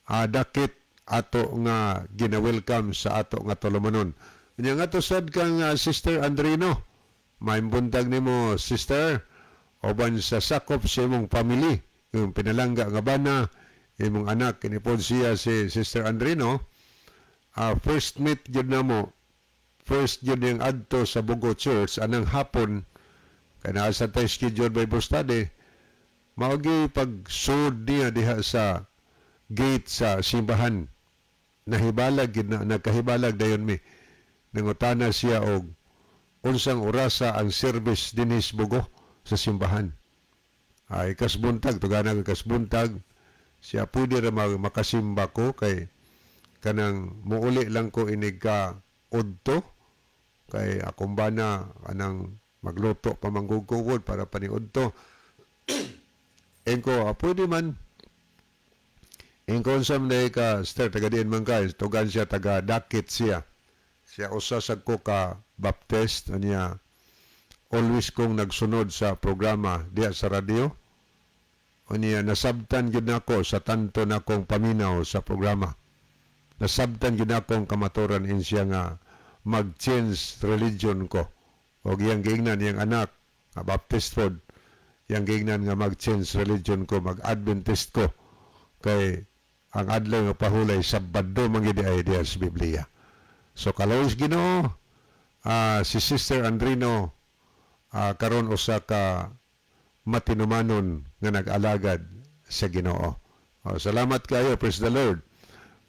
Dakit ato nga gina-welcome sa ato nga tulumanon. Niya ngadto sad kang Sister Andrino. May buntag nimo, Sister, oban sa sakop sa imong family, yung pinalangga nga bana, imong anak, kinipod siya si Sister Andrino. First meet yun na mo, first yun yung adto sa Bugo Church, anang hapon, kaya nasa tayo schedule Bible study, maugi pag-sud niya diha sa gate sa simbahan, nahibalag, nagkahibalag dayon mi, nangutana siya og unsang orasa ang service dinis Bugo sa simbahan. Ay kasbuntag, tugana kasbuntag, siya pwede ra makasimba ko kay kanang muuli lang ko inig ka udto kay akong bana anang magluto pamanggugugod para paniudto. Engko pwede man. Engko unsam day ka Sister taga diin man ka, tugan siya taga Dakit siya. Siya usa sad ko ka Baptist niya. Always kong nagsunod sa programa diya sa radio. O niya, nasabtan yun ako sa tanto na akong paminaw sa programa. Nasabtan yun akong kamaturan in siya nga mag-change religion ko. O yang gingnan, yung anak, Baptist food, yang gingnan nga mag-change religion ko, mag-Adventist ko. Kay ang adlaw nga pahulay, Sabado mangidi ay diya sa Biblia. So, kalawis Ginoo, si Sister Andrino, karon usa ka matinumanon nga nag-alagad sa Ginoo. Salamat kayo, praise the Lord.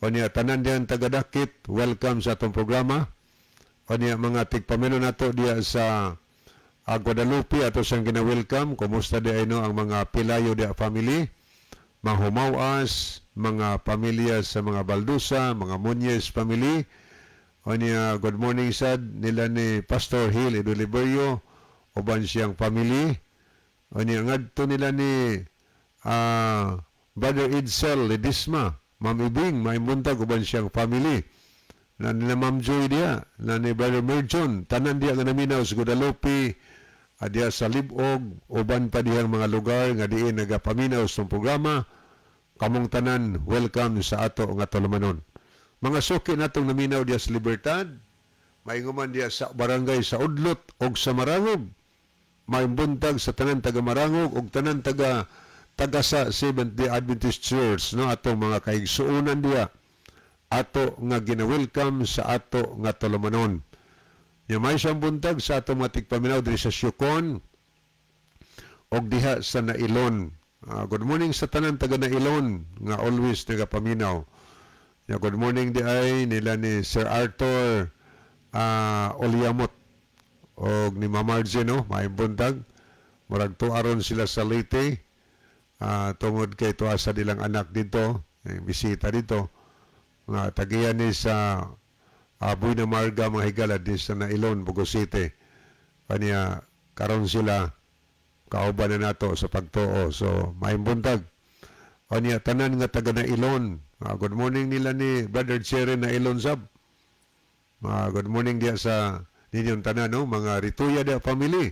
O niya, tanan diyan taga-Dakit, welcome sa atong programa. O niya, mga tigpamino nato diya sa Guadalupe, ato siyang gina-welcome. Kumusta di ay no ang mga Pilayo diya family, mga Humawas, mga pamilya sa mga Baldusa, mga Muñez family. O niya, good morning sad nila ni Pastor Hill Eduliberio, uban siyang family. O niya, ngadto nila ni Brother Edsel Ledisma, Ma'am Ibing, maimuntag uban siyang family. Na nila Ma'am Joy diya, na ni Brother Merjon, tanan diya nga naminaw sa Guadalupe, diya sa Libog, uban pa diyang mga lugar nga diin nagapaminaw sa programa. Kamong tanan, welcome sa ato nga tulumanon. Mga suki natong naminaw diya sa Libertad, mainguman diya sa barangay sa Udlot o sa Marangog, may buntag sa tanan taga Marangog ug tanan taga sa Seventh-day Adventist Church, no, atong mga kaigsuonan diya ato nga gina-welcome sa ato nga tulumanon. Ya may siyang buntag sa atong mga tigpaminaw diri sa Syukon og diha sa Nailon. Good morning sa tanan taga Nailon nga always nagapaminaw. Ya good morning di ay nila ni Sir Arthur Oliamot og ni Ma'am Margie, no, may buntag. Murag tuaron sila sa Leyte. Tungod kay tuwa sa dilang anak dito, bisita dito. Nga tagiyan ni sa Buy na Marga mga higala di sa Nailon, Bugo City. Kanya karon sila kauban na nato sa pagtuo. So, may buntag. Kanya tanan nga taga Nailon. Good morning nila ni Brother Cherry Nailon Sab. Good morning dia sa ninyong tanan, no? Mga Rituya dia family.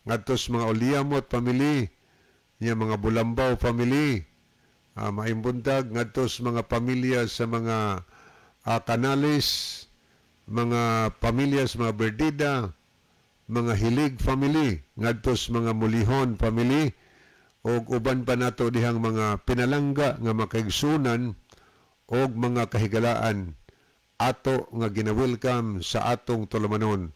Ngadtos mga Oliamot family. Niya mga Bulambaw family. Maimbuntag ngadtos mga pamilya sa mga Canales, mga pamilya sa mga Berdida, mga Hilig family, ngadtos mga Mulihon family, o uban pa nato dihang mga pinalangga nga makaigsunan o mga kahigalaan ato nga gina-welcome sa atong tulumanon.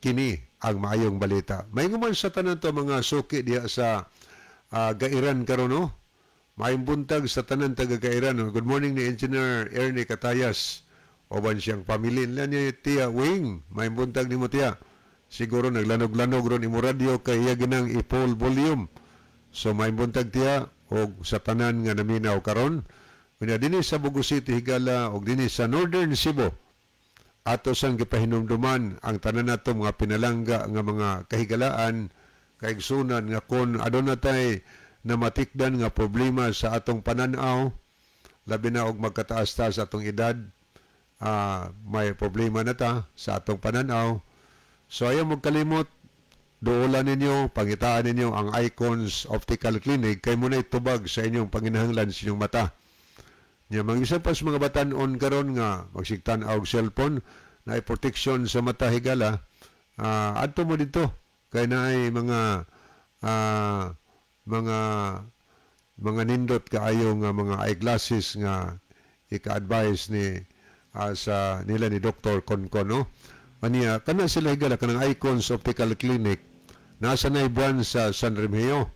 Kini ang maayong balita. Mainguman sa tanan to mga suki diya sa Gairan karon, no? Maayong buntag sa tanan taga Gairan. Good morning ni Engineer Ernie Catayas Oban siyang pamilya nila niya, tiya, wing, may buntag ni mo tiya. Siguro naglanog-lanog ron imo radio kay iya ginang i-full volume. So may buntag tiya o sa tanan nga naminaw karon. Unya dinhi sa Bugo City higala og dinhi sa Northern Cebu. Ato sang gipahinumduman ang tanan nato mga pinalangga nga mga kahigalaan, kaigsunan nga kon aduna tay na matikdan nga problema sa atong pananaw, labi na og magkataas ta sa atong edad, may problema na ta sa atong pananaw. So ayaw mo kalimot, duulan ninyo, pangitaan ninyo ang Icons Optical Clinic kay muna itubag sa inyong panginahanglan sa inyong mata. Nya mag-isa pa sa mga batanon karon nga magsigtan og cellphone na ay protection sa mata higala, adto mo dito kay naay mga nindot kaayo nga mga eyeglasses nga ika-advise ni sa nila ni Dr. Concon, no? Aniya, kana sila higala kanang Icons Optical Clinic nasa na ibuan sa San Remigio.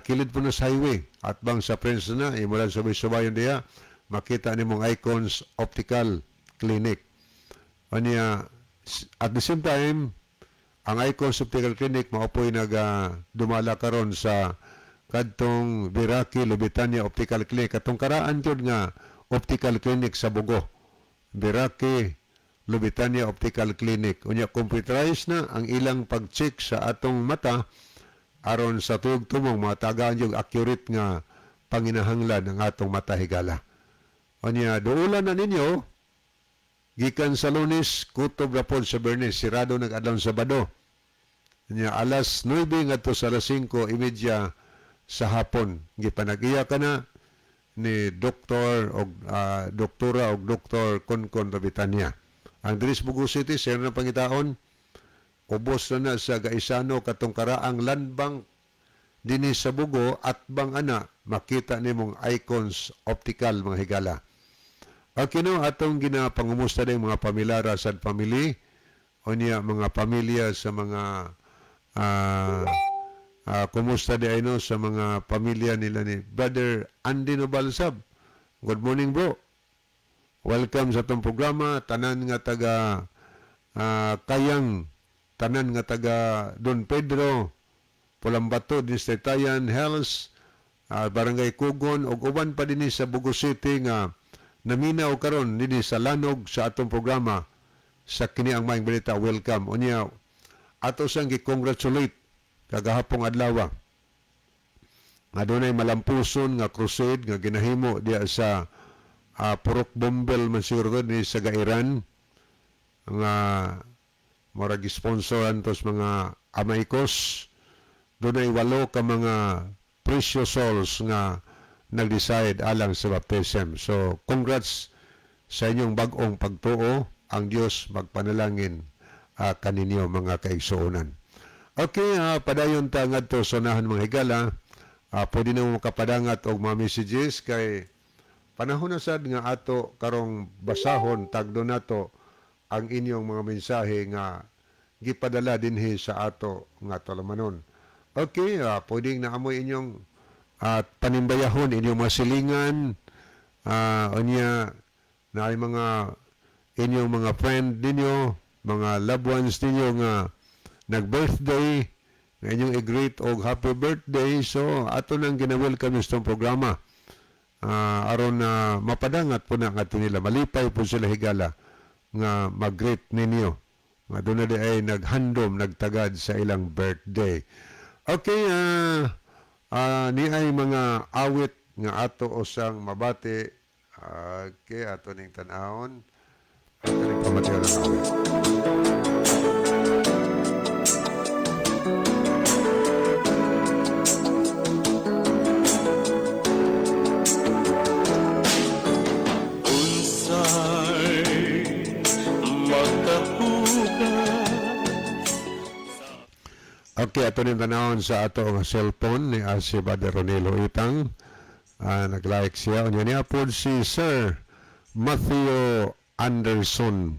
Kilid po na sa highway at bang sa Prince na imulan sa Bisubayon diya makita ni mong Icons Optical Clinic. Aniya, at the same time ang Icons Optical Clinic maopoy dumala karon sa kadtong Biraki Lubitania Optical Clinic katong karaan jud nga optical clinic sa Bugo. Biraki Lubitania Optical Clinic. Unya computerized na ang ilang pag-check sa atong mata aron sa tuig-tumong matagaan yung accurate nga panginahanglan ng atong mata higala. Unya duulan na ninyo gikan sa Lunes kutob ra pod sa Bernes, sirado nag-adlaw sa Sabado. Unya alas 9 ngadto sa alas 5:30 sa hapon gipanag-iya kana ni Doktora og Dr. Concon Lubitania. Ang Dris Bugo City, sir na pangitaon, ubos na sa Gaisano katong karaang land bank dinhi sa Bugo at bang ana makita nimong Icons Optical mga higala. Okay no, atong ginapangumusta din mga pamilara sa family o niya mga pamilya sa mga kumusta di ay no sa mga pamilya nila ni Brother Andy Nobalsab. Good morning bro. Welcome sa itong programa. Tanan nga taga Kayang, tanan nga taga Don Pedro, Pulambato, Distritayan, Hells, Barangay Kugon, o uban pa din sa Bugo City nga naminaw karon din sa lanog sa atong programa sa kini ang Maayong Balita. Welcome. Unya, ato sang gi-congratulate kagahapong adlaw. Adunay malampuson nga crusade nga ginahimo diya sa Purok Bombel man siguro ni sa Gairan nga murag sponsoran tos mga amaykos. Dunay 8 ka mga precious souls nga nag-decide alang sa baptism. So congrats sa inyong bag-ong pagtuo. Ang Dios magpanalangin kaninyo mga kaigsuonan. Okay, padayon ta ngadto sa unahan mga higala. Pwede na mo makapadangat og mga messages kay panahon na sad nga ato karong basahon tagdo nato ang inyong mga mensahe nga gipadala dinhi sa ato nga talamanon. Okay, pwedeng naamoy inyong panimbayahon inyong mga silingan, unya na ay mga inyong mga friend ninyo, mga loved ones ninyo nga nag-birthday, nga inyong i-greet og happy birthday. So ato nang gina-welcome sa programa. Aron na mapadangat po na nga nila, malipay po sila higala nga mag-greet ninyo nga doon na ay naghandom, nagtagad sa ilang birthday. Okay, ni ay mga awit nga ato osang mabati. Okay, ato ning tan-awon ato ning pamatiyo ng awit. Okay, ato ning tanawon sa ato nga cellphone ni si Brother Ronelo Itang. Nag-like siya. Unya niya po si Sir Matthew Anderson.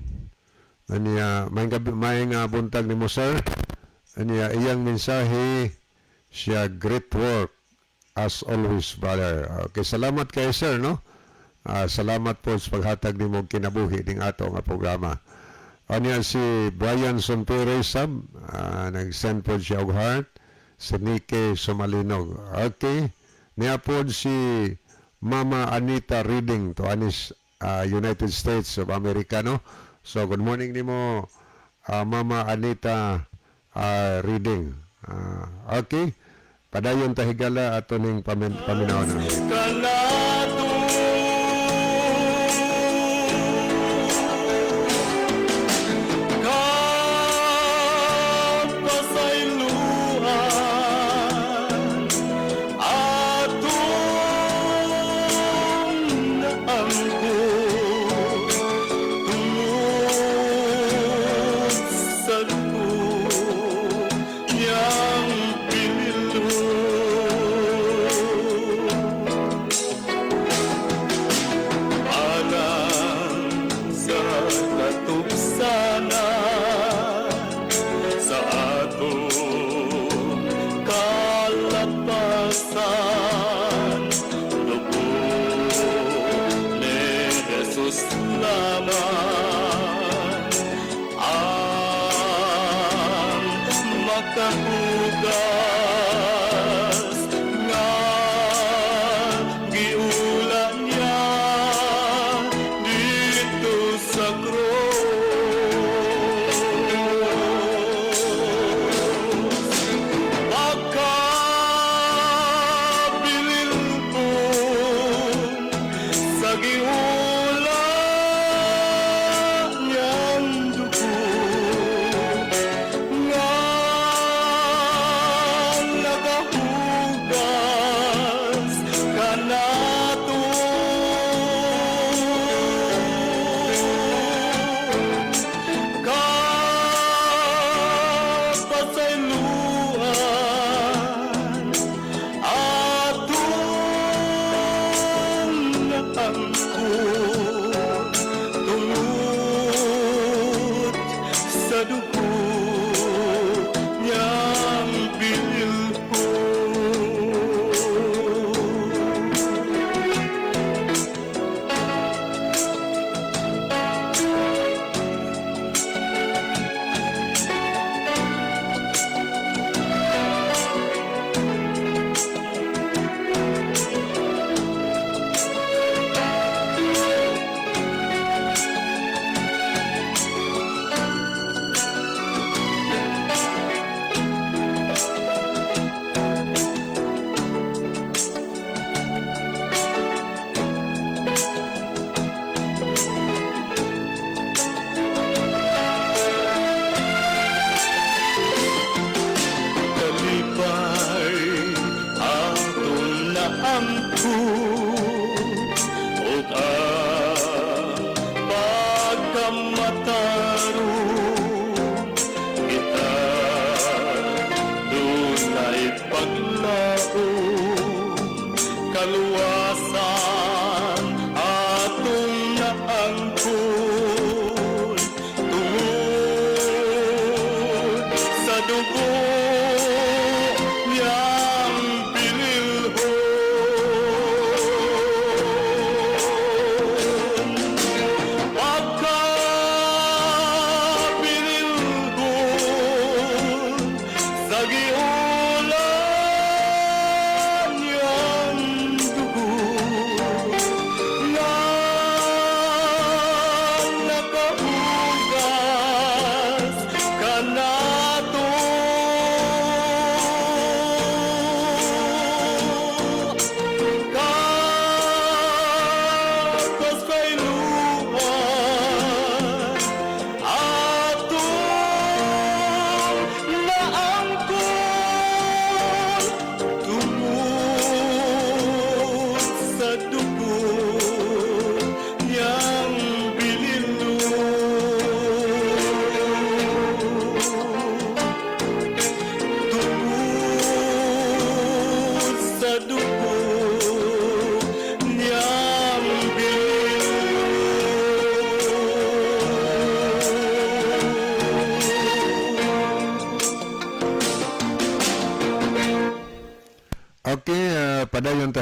Aniya, may nga buntag ni mo, sir. Aniya, iyang mensahe siya, great work as always, brother. Okay, salamat kay sir, no? Salamat po sa paghatag ni mong kinabuhi ning ato nga programa. Anya si Brian Sonpere Sab, nag-send po siya og heart. Si Nike Somalinog. Okay. Niya po si Mama Anita Reading to Anis, United States of America, no? So, good morning ni mo, Mama Anita Reading. Okay. Padayon tahigala ato ning paminaw na.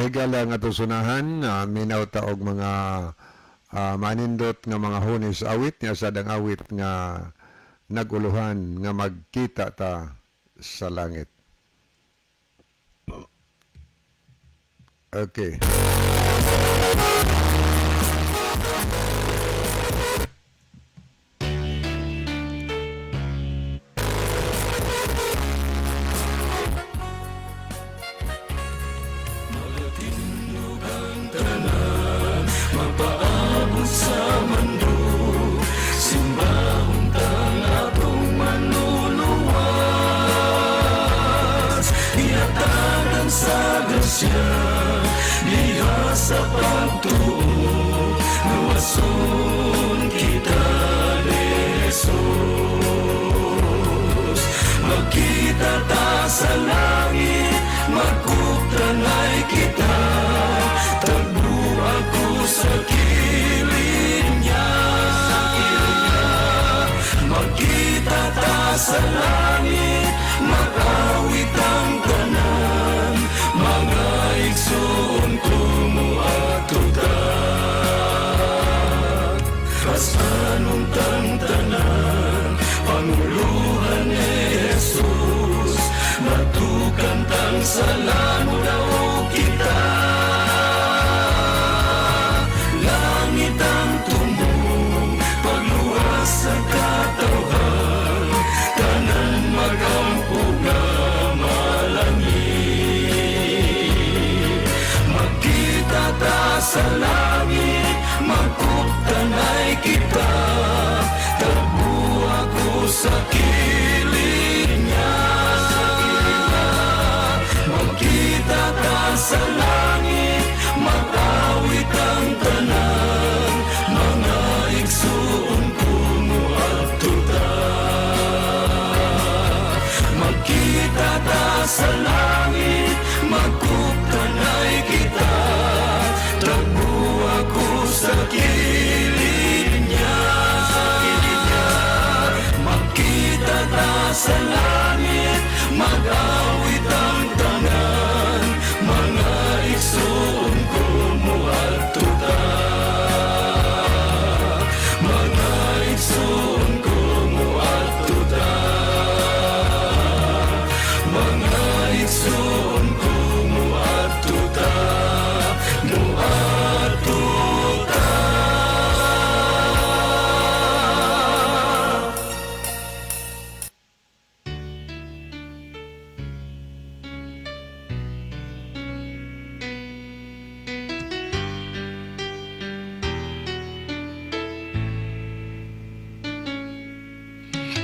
higala nga tusunahan, minaw ta og mga manindot nga mga hunis awit nga sadang awit nga naguluhan nga magkita ta sa langit. Okay.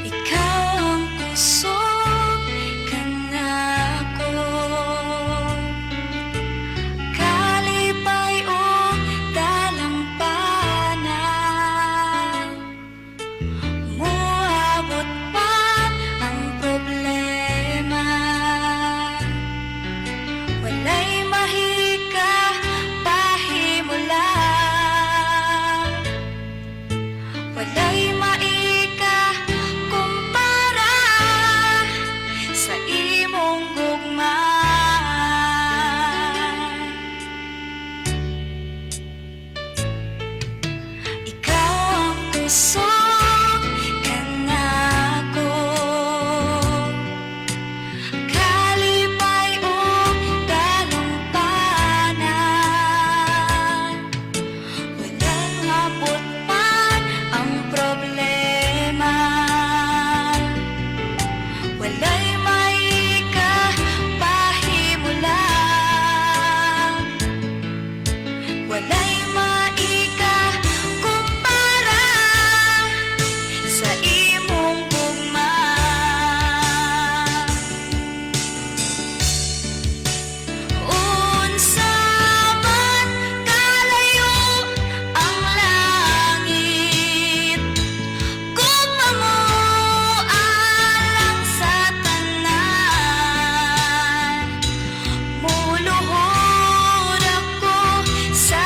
Ikaw ang puso kanako, kalipay o dalampanan. Muabot pa ang problema, walay mahika pahimulan, walay maika kumpara sa imong gugma. Ikaw ang puso kanako, kalipay o dalampanan. Walang abot pa ang problema, walay maika pahimulan, walay maika kumpara sa imong gugma. Unsa man kalayo ang langit, gugma mo alang sa tanan. Muluhod ako sa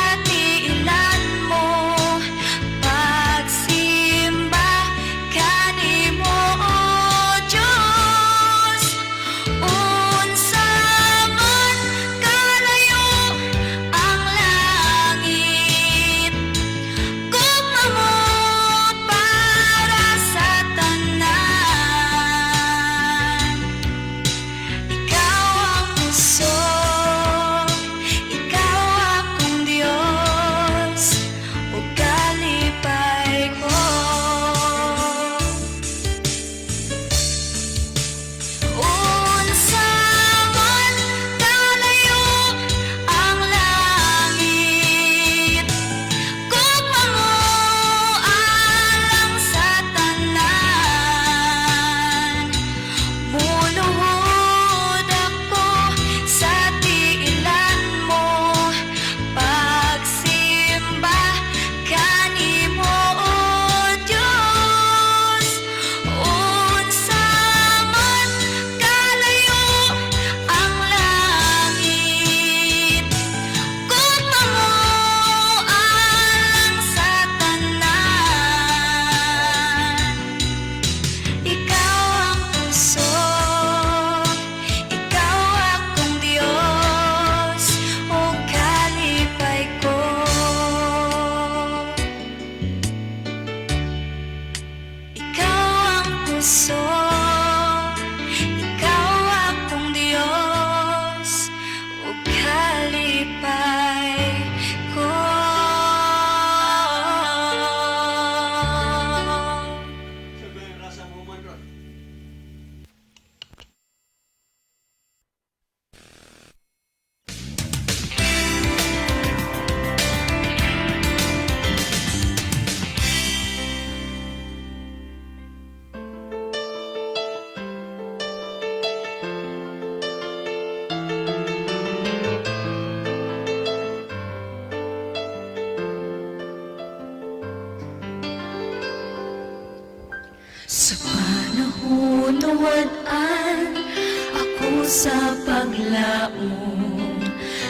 Sa panahon na wadaan ako sa paglaom,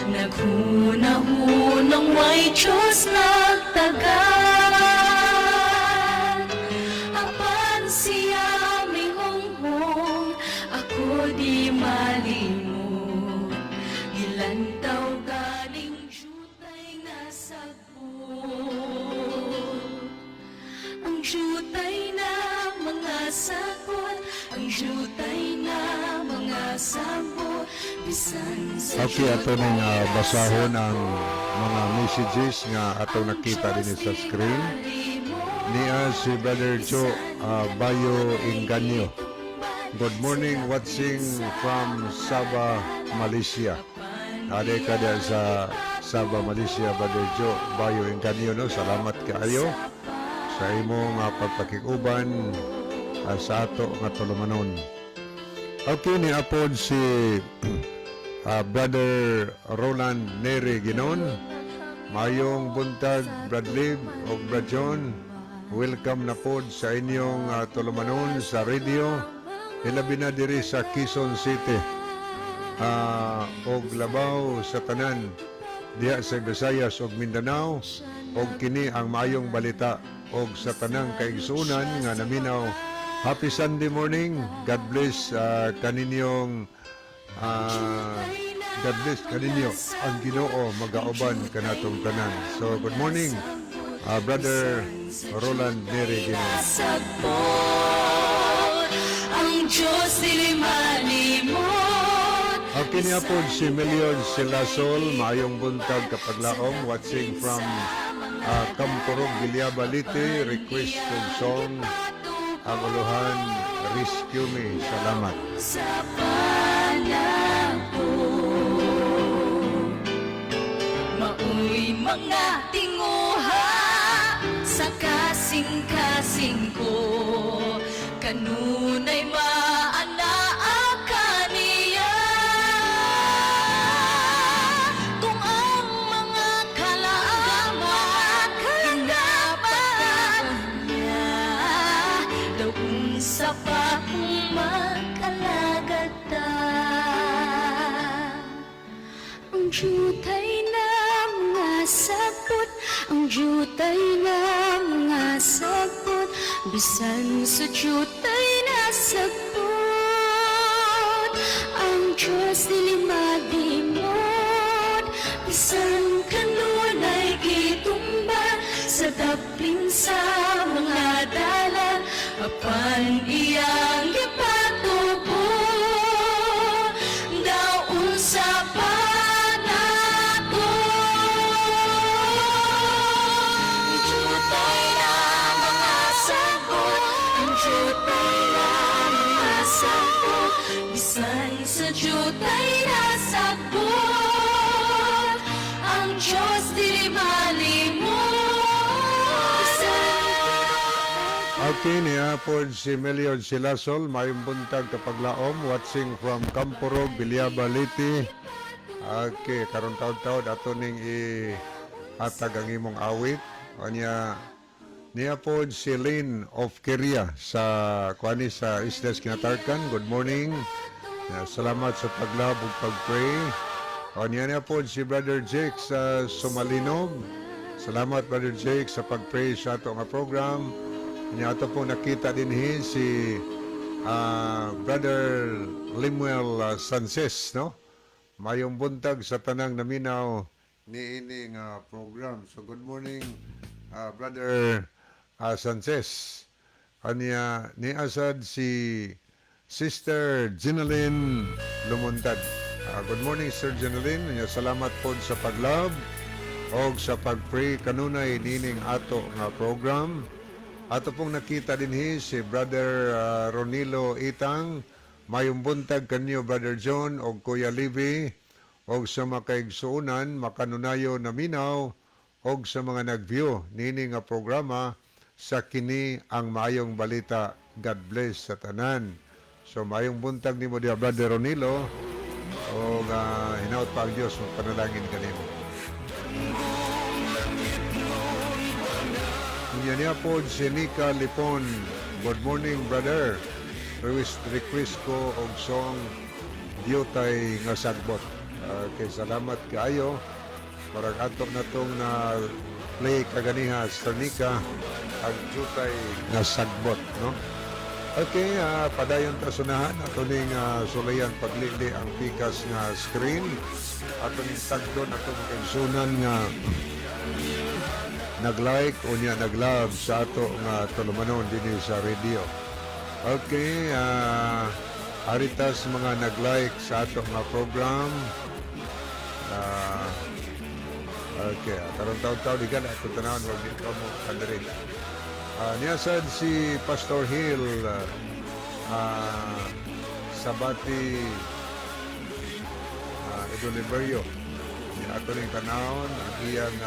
naghunahunang way Diyos nagtagad. Apan siya may honghong, ako di malimot. Gilantaw galing jutay nasagpot. Ang jutay na mga sagot, ang jutay na mga sabot, bisan sa Okay, ato nang basahon ang mga messages nga atong nakita din sa screen. Niya si Brother Joe Bayo Inganyo. Good morning, watching from Sabah, Malaysia. Ade ka dyan sa Sabah, Malaysia, Brother Joe Bayo Inganyo. No? Salamat kaayo sa imong pagpakikuban sa ato nga tulumanon. Okay, ni apod si Brother Roland Neri Ginon. Mayong buntag, Brad Lib o Brad John. Welcome na pod sa inyong tulumanon sa radio. Ilabi na diri sa Quezon City. Og labaw sa tanan diha sa Visayas og Mindanao. Og kini ang maayong balita og sa tanang kaigsunan nga naminaw. Happy Sunday morning. God bless kaninyong God bless kaninyo ang Ginoo magauban kanatong tanan. So good morning, Brother Roland Neri Ginon. sabot, ang Diyos dili malimot. Okay niya po si Million Silasol, maayong buntag kapaglaom, watching from Kampurog, Gilyaba, Liti, request of song, ang uluhan, Rescue Me. Salamat. Sa panahon, maoy mga tinguha sa kasing-kasing ko, kanunay maanaa kaniya. Kung ang mga kalaaman hinapan niya, daw unsa pa kung magkalagad ta. Ang jutay na mga sabot, ang jutay na mga sabot, bisan sa jutay na sabot, ang Diyos dili madimot. Bisan kanunay gitumba sa daplin sa mga dalan, apan iyang gipatubo, daw unsa pa nato. Ang jutay na mga sagot, ang jutay na mga sagot, bisan sa jutay na sagot, ang Diyos dili malimot. Okay niya po si Million Silasol, mayong buntag kapaglaom, watching from Kampurog, Gilyaba, Liti. Okay, karon taon-taon ato ning ihatag ang imong awit. Kanya niya po si Lynn of Korea sa kuani sa Islas Kinatarkan. Good morning. Salamat sa paglab ug pag-pray. Kanya niya po si Brother Jake sa Sumalinog. Salamat Brother Jake sa pag-pray sa ato nga program. Kanya ato po nakita din si Brother Limuel Sanchez, no? Mayong buntag sa tanang naminaw ni ining program. So good morning, Brother Sanchez. Kanya ni asad si Sister Jeneline Lumuntad. Good morning, Sir Jeneline. Salamat po sa paglab o sa pag-pray kanunay nining ato nga program. Ato pong nakita din si Brother Ronilo Itang. Mayong buntag kanyo, Brother John o Kuya Libby, o sa makaigsuunan, makanunayo na minaw, o sa mga nag-view nini nga programa sa kini ang maayong balita. God bless sa tanan. So mayong buntag ni mo diya, Brother Ronilo, o hinaut pa ang Diyos, magpanalangin kanimo. Niya po si Nika Lipon Good morning, brother. Request ko og song Diyutay nga sagbot. Kay salamat kaayo. Parang ato na tong na play kaganiha sa Nika ang Diyutay nga sagbot, no? Okay, padayon ta sunahan ato ning sulayan paglili ang pikas nga screen. Ato ning tagdon atong kansunan nga nag-like o niya nag-love sa ato nga tulumanon dinhi sa radio. Okay, haritas mga nag-like sa ato nga program. Okay, karong taon-taon di ka na ito tanawin, wag dito mo kandarin. Niyasan si Pastor Hill Sabati Idoliberio. Ato ning tanawon ang iyang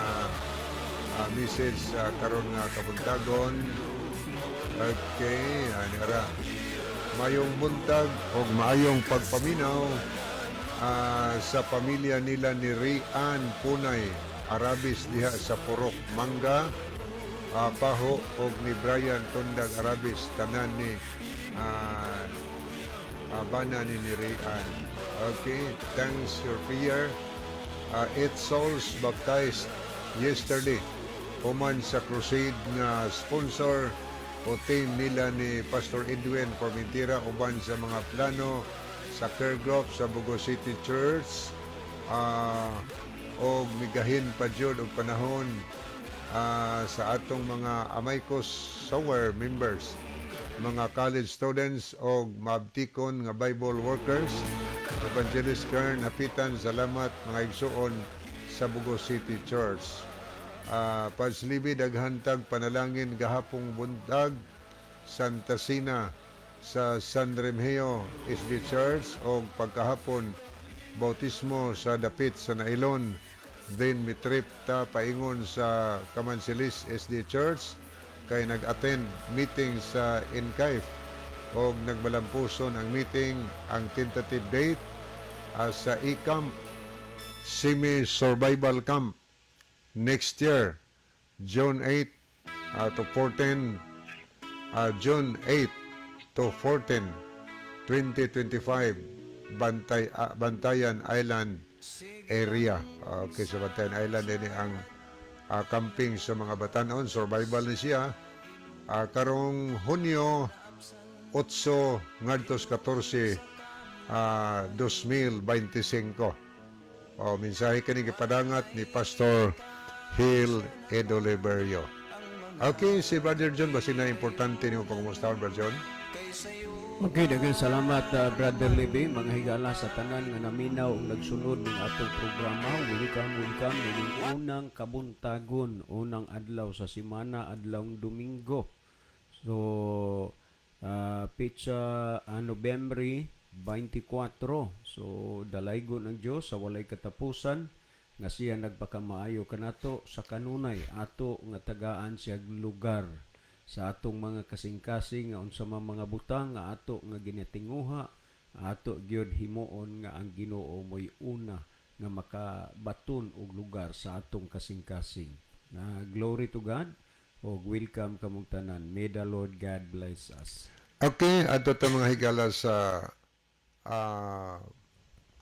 message karon nga kabuntagon. Okay, anira. Mayong buntag o maayong pagpaminaw sa pamilya nila ni Rian Punay Arabis diha sa Purok Mangga, Paho o ni Brian Tundag Arabis tanan ni bana ni Rian. Okay, thanks your prayer. 8 souls baptized yesterday human sa crusade nga sponsor o team nila ni Pastor Edwin Formentira uban sa mga plano sa care group sa Bugo City Church o migahin pa jud og panahon sa atong mga Amaykos Sower members, mga college students o mabtikon nga Bible workers, Evangelist Kern Hapitan, salamat mga igsuon sa Bugo City Church. Paslibi daghantag panalangin gahapong buntag Santa Sina sa San Remigio SD Church o pagkahapon bautismo sa dapit sa Nailon, then mitrip ta paingon sa Kamansilis SD Church kay nag-attend meeting sa Inkaif o nagbalampuson ang meeting ang tentative date sa E-Camp Semi-Survival Camp next year, June 8 to 14, June 8 to 14, 2025, Bantayan Island area. Okay, sa Bantayan Island din ang camping sa mga batanon. Survival na siya. Karong Hunyo 8 ngadtos 14, 2025. Mensahe kini gipadangat ni Pastor Hill Idoliberio. Okay, si Brother John, basi na importante niyo pangumustahan, Brother John? Okay, daghang salamat Brother Libby, mga higala sa tanan nga naminaw ug nagsunod ning atong programa. Welcome ning unang kabuntagon, unang adlaw sa semana, adlawng Domingo. So, pitsa November 24. So, dalaygon ang Dios sa walay katapusan nga siya nagpakamaayo kanato sa kanunay ato nga tagaan siya lugar sa atong mga kasing-kasing nga unsa man mga butang nga ato nga ginatinguha, ato gyud himuon nga ang Ginoo mo'y una nga makabaton og lugar sa atong kasing-kasing. Glory to God o welcome kamong tanan. May the Lord God bless us. Okay, ato ta mga higala sa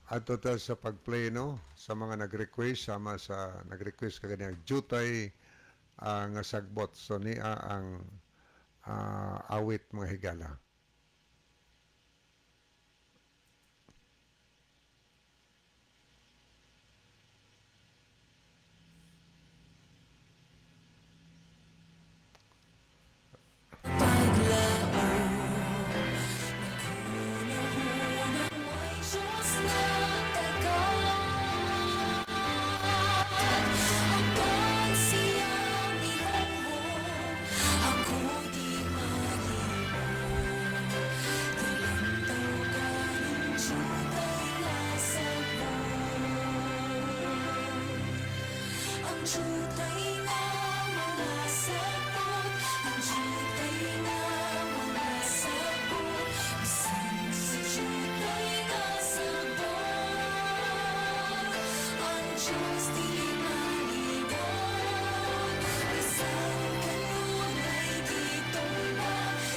ato ta sa pagplay, no, sa mga nag-request, sama sa nag-request kagani Diyutay nga sagbot. So niya ang awit mga higala.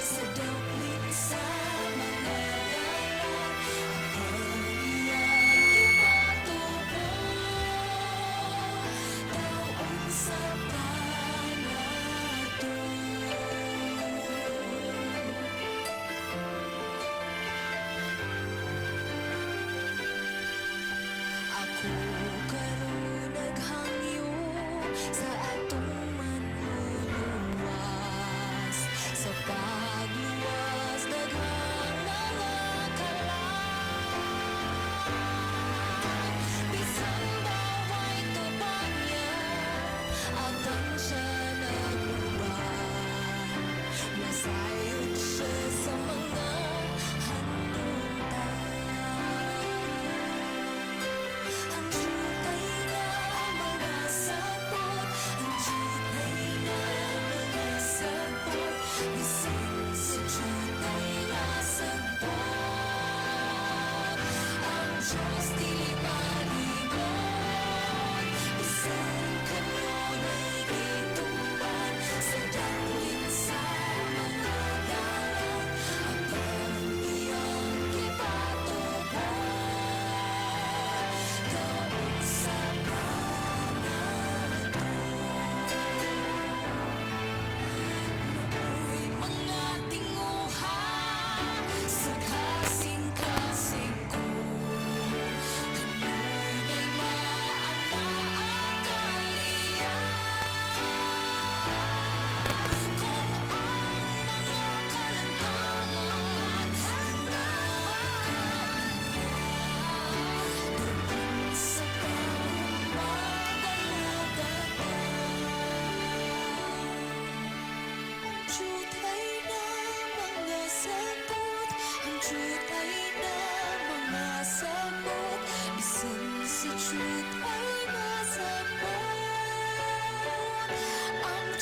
Sa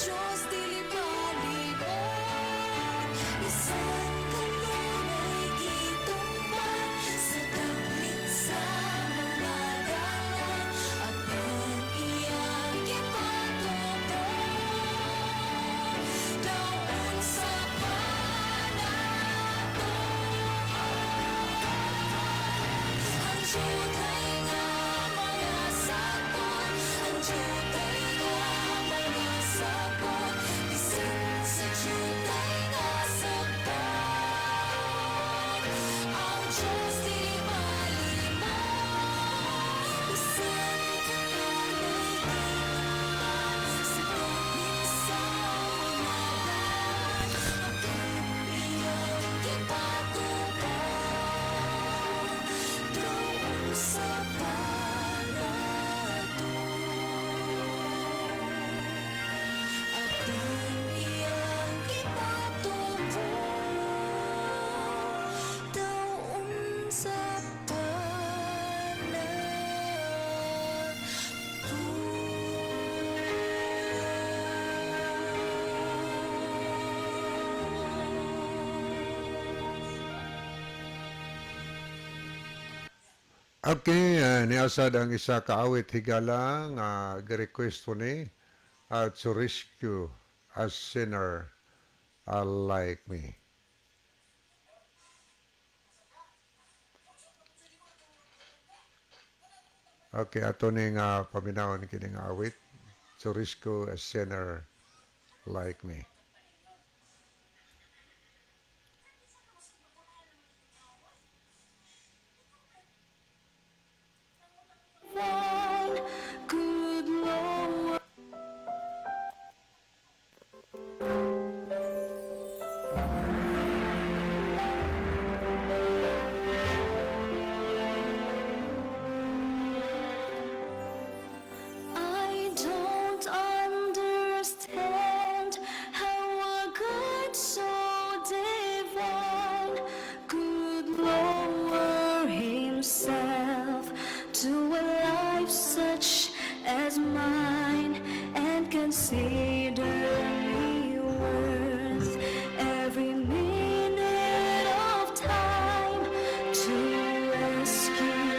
Diyos dili malimot. Isang kanunay gitumban sa dapit sa mga dalan. Apan iyang gipatutupan daon sa panato. Ang jutay nga mga sapon, ang jutay nga mga sapon, bisan sa jutay nga sapon. Ang Diyos di malimot, bisan kanunay gitumban sa dapit sa mga dalan. Apan iyang gipatutupan doon sa panato. Apan iyang gipatutupan doon sa Okay, niasad ang isa kaawit higala nga request po ni to rescue a sinner like me. Okay, ato ni nga paminawon kini nga awit to rescue a sinner like me. good Lord. I don't understand how a God so divine could lower himself to a life such as mine and consider me worth every minute of time to rescue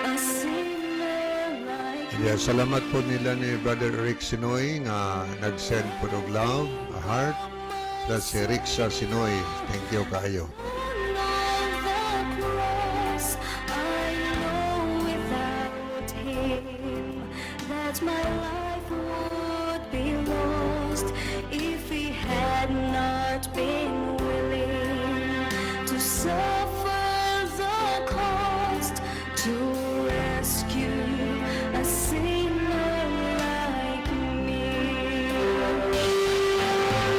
a sinner like me. Yeah, salamat po nila ni Brother Rick Sinoy nga nag-send po og love, a heart. That's si Rixa Sinoy. Thank you kayo. On the cross, I know without him that my life would be lost if he had not been willing to suffer the cost to rescue a sinner like me.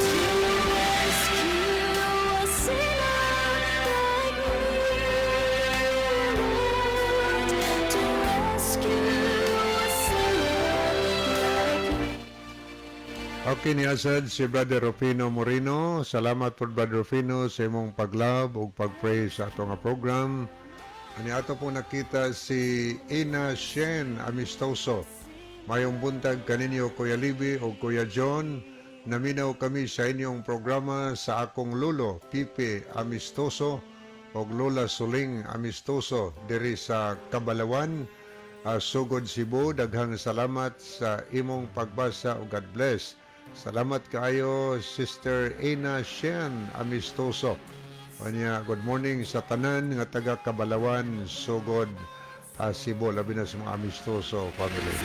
To rescue a sinner like me, Lord. To rescue a sinner like me. Okay, niasad si Brother Rufino Moreno. Salamat po Brother Rufino sa imong pag-love o pag-pray sa ato nga program. Ani ato po nakita si Ina Shen Amistoso. Mayong buntag kaninyo Kuya Libby o Kuya John. Naminaw kami sa inyong programa sa akong lolo Pipe Amistoso o Lola Suling Amistoso diri sa Kabalawan, Sugod, Cebu. Daghang salamat sa imong pagbasa o God bless. Salamat kaayo Sister Ina Shen Amistoso. Kanya, good morning sa tanan nga taga Kabalawan, Sugod, Cebu, labi na sa mga Amistoso family.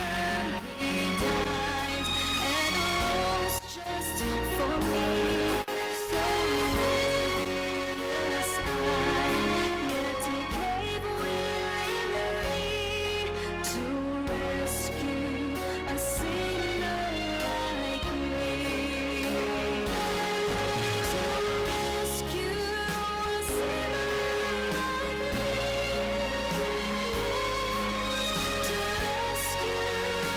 He died and rose just for me. So was I, yet he gave willingly to rescue a sinner like me. To rescue a sinner like me. To rescue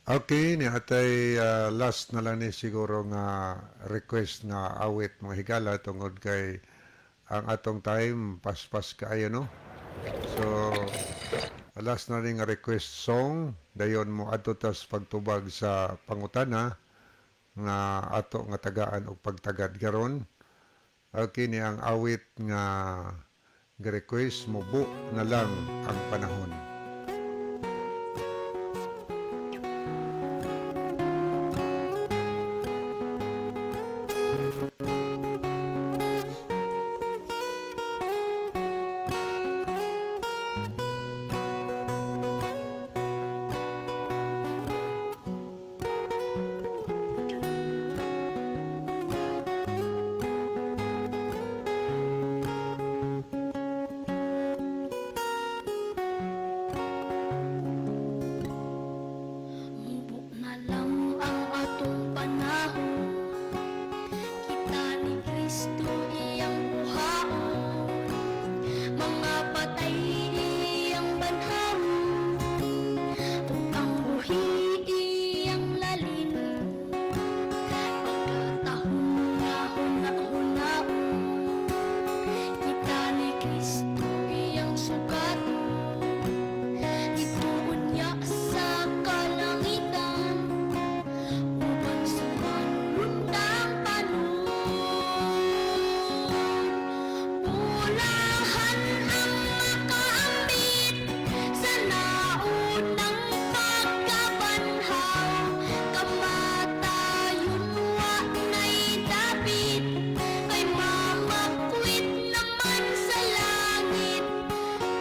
Okay, ni atay last na lang ni siguro nga request nga awit mga higala tungod kay ang atong time paspas kaayo no. So last na rin nga request song dayon mo adto tas pagtubag sa pangutana nga ato nga tagaan og pagtagad karon. Okay ni ang awit nga request mubo na lang ang panahon. Mubo na lang ang atong panahon, kita ni Kristo iyang buhaon, mga patay iyang banhaw, ug ang buhi iyang lalin, pagkatahon nga huna-hunaon, kita ni Kristo iyang sugat. Ituon niya sa kalangitan upang sumanlundang panon. Pulahan ang makaambit sa naunang pagkabanhaw, kamatayon wa na'y dapit, kay mamakwit naman sa langit.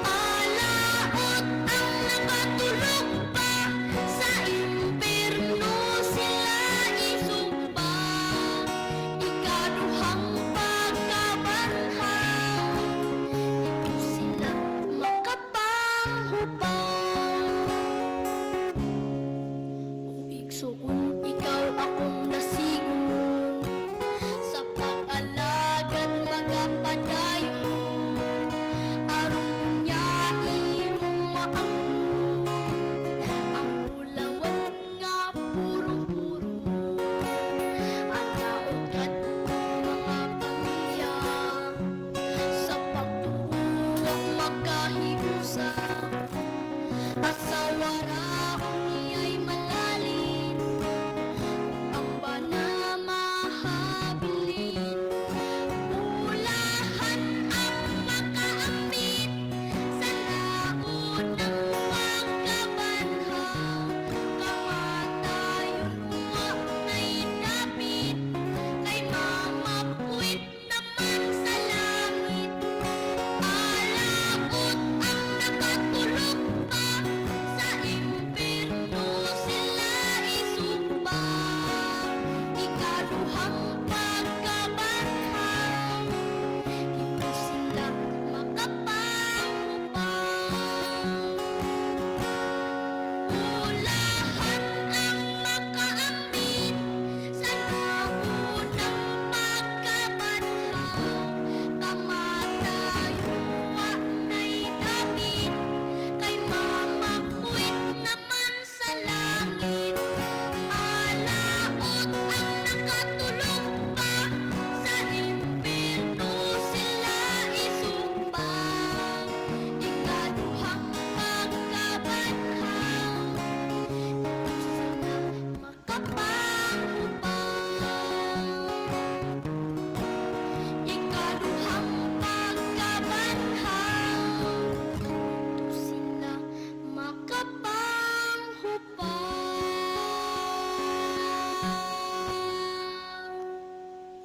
Alaot ang nakatulog pa, sa impierno sila isumpang. Ikaduhang pagkabanhaw, ito sila makapanghubang. O igsoon, ikaw akong nasigon, sa pag-alagad magapadayon, aron niya imong maangkon, ang bulawan nga purong-puro, at naot adtong mga pamilya, sa pagtuo magkahiusa, at sa waraon iya'y malalim, ang banamahabilin. Pulahan ang makaambit sa naunang pagkabanhaw, kamatayon wa na'y dapit, kay mamakwit naman sa langit. Alaot ang nakatulog pa, sa impierno sila isumpang. Ikaduhang pagkabanhaw, ito sila makapanghubang. Pulahan ang makaambit sa naunang pagkabanhaw, kamatayon wa na'y dapit, kay mamakwit naman sa langit. Alaot ang nakatulog pa, sa impierno sila isumpang. Ikaduhang pagkabanhaw, ito sila makapanghubang. Ikaduhang pagkabanhaw, ito sila makapanghubang.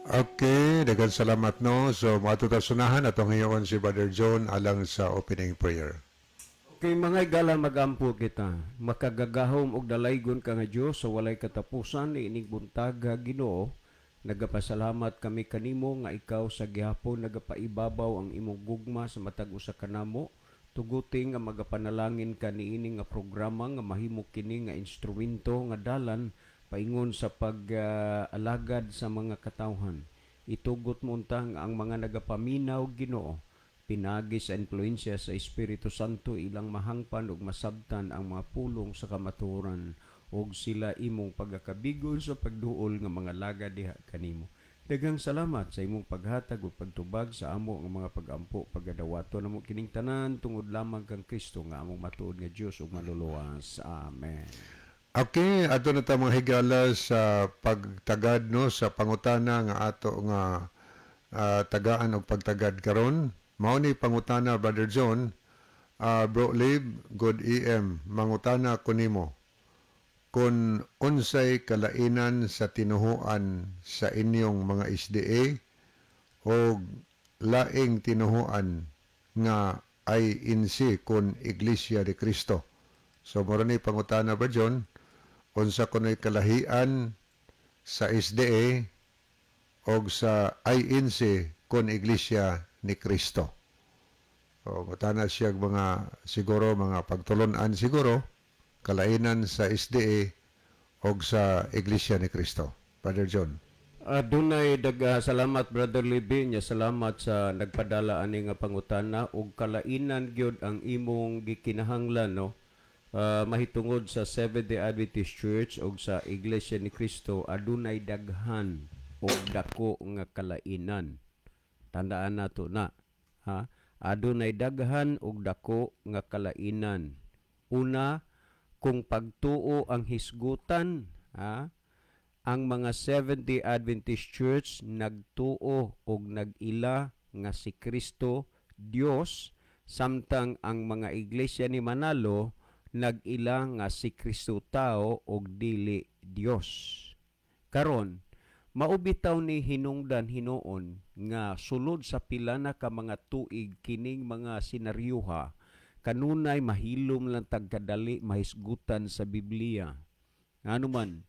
Okay, daghang salamat no. So matutasunahan atong hiyon si Brother John alang sa opening prayer. Okay, mga igala magampo kita. Makagagahom og dalaygon ka nga Dios sa walay katapusan ining buntag nga Ginoo. Nagapasalamat kami kanimo nga ikaw sa gihapon nagapaibabaw ang imong gugma sa matag usa ka namo. Tuguti nga magapanalangin ka niini nga programa nga mahimo kini nga instrumento nga dalan paingon sa pag-alagad sa mga katawhan. Itugot mo untang ang mga nagapaminaw Ginoo, pinagi sa influensya sa Espiritu Santo ilang mahangpan ug masabtan ang mga pulong sa kamatuoran. ug sila imong pagakabigol sa pagduol nga mga laga diha kanimo. Daghang salamat sa imong paghatag ug pagtubag sa amo nga mga pagampo pagadawato namo kining tanan tungod lamang kang Kristo nga among matuod nga Dios ug manluluwas. Amen. Okay, ato na ta mga higala sa pagtagad no sa pangutana nga ato nga tagaan og pagtagad karon. Mao ni pangutana Brother John, Bro Lib, good EM, mangutana ko nimo. Kung unsay kalainan sa tinuhuan sa inyong mga SDA o laing tinuhuan nga INC kun Iglesia de Cristo. So moro ni pangutana ba John, unsa kunoy kalahian sa SDA o sa INC kun Iglesia ni Cristo. O mutana siya mga siguro mga pagtulunan siguro kalainan sa SDA o sa Iglesia ni Cristo. Brother John. Adunay salamat Brother Libby nya salamat sa nagpadala ani nga pangutana ug kalainan gyud ang imong gikinahanglan no. Mahitungod sa Seventh-day Adventist Church ug sa Iglesia ni Cristo adunay daghan ug dako nga kalainan. Tandaan nato na ha. Adunay daghan ug dako nga kalainan. Una, kung pagtuo ang hisgutan, ang mga Seventh-day Adventist Church nagtuo og nag-ila nga si Kristo Dios, samtang ang mga iglesia ni Manalo nag-ila nga si Kristo tao og dili Dios. Karon, maubitaw ni hinungdan hinuon nga sulod sa pila na ka mga tuig kining mga senaryuha kanunay mahilom lang tagkadali mahisgutan sa Biblia. Ano man,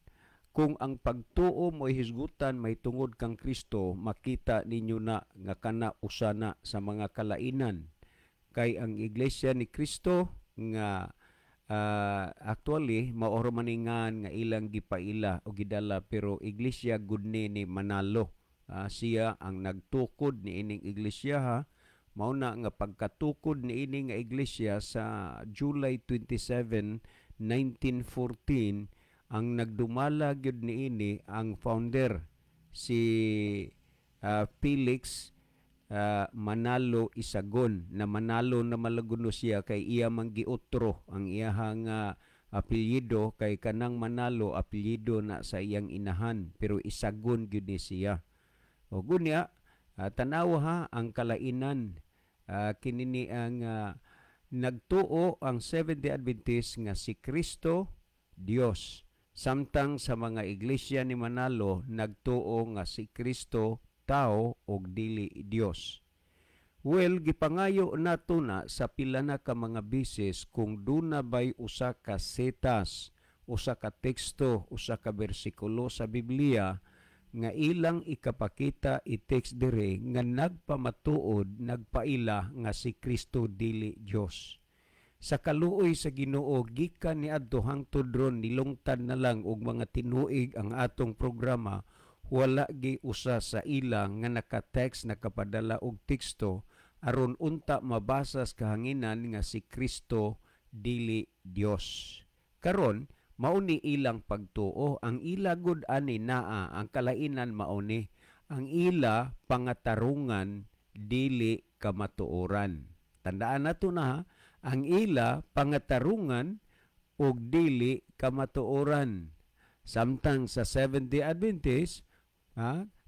kung ang pagtuo mo hisgutan may tungod kang Kristo, makita ninyo na nga kana usana sa mga kalainan. Kay ang Iglesia ni Kristo nga actually maoro maningan nga ilang gipaila o gidala pero Iglesia gud ni Manalo. Siya ang nagtukod ni ining iglesia ha. Mao na nga pagkatukod ni ini nga iglesia sa July 27, 1914 ang nagdumala gyud ni ini ang founder si Felix Manalo Isagon na Manalo na malaguno siya kay iya man giotro ang iyahang apelyido kay kanang Manalo apelyido na sa iyang inahan pero Isagon gyud ni siya. O gunya tanaw ha ang kalainan kinini ang nagtuo ang Seventh-day Adventist nga si Kristo Dios, samtang sa mga iglesia ni Manalo nagtuo nga si Kristo tao og dili Dios. Well, gipangayo nato na sa pila na ka mga bisis kung duna bay usa ka setas, usa ka teksto, usa ka bersikulo sa Biblia nga ilang ikapakita i-text dire nga nagpamatuod, nagpaila nga si Kristo dili Dios. Sa kaluoy sa Ginoo gikan ni adto hangtod ron nilungtad na lang og mga tinuig ang atong programa, wala gi usa sa ilang nga naka-text nakapadala og teksto aron unta mabasas kahanginan nga si Kristo dili Dios. Karon mauni ilang pagtuo, ang ila gud ani naa ang kalainan mauni, ang ila pangatarungan dili kamatuoran. Tandaan nato na ha, ang ila pangatarungan og dili kamatuoran. Samtang sa Seventh-day Adventist,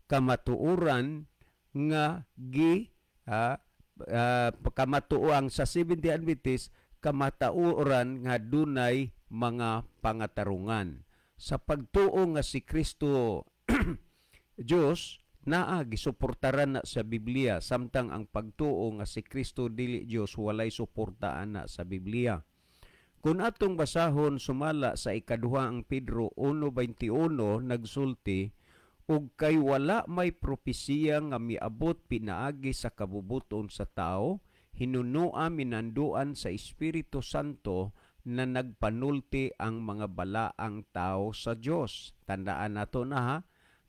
kamatuoran nga kamatuoang sa Seventh-day Adventist kamatuoran nga dunay mga pangatarungan. Sa pagtuo nga si Kristo Dios naa gisuportaran na sa Biblia, samtang ang pagtuo nga si Kristo dili Dios walay suportaan na sa Biblia. Kung atong basahon sumala sa ikaduha ang Pedro 1:21 nagsulti, ug kay wala may propesiya nga miabot pinaagi sa kabubuton sa tao, hinunua minanduan sa Espiritu Santo na nagpanulti ang mga balaang tao sa Dios. Tandaan nato na ha,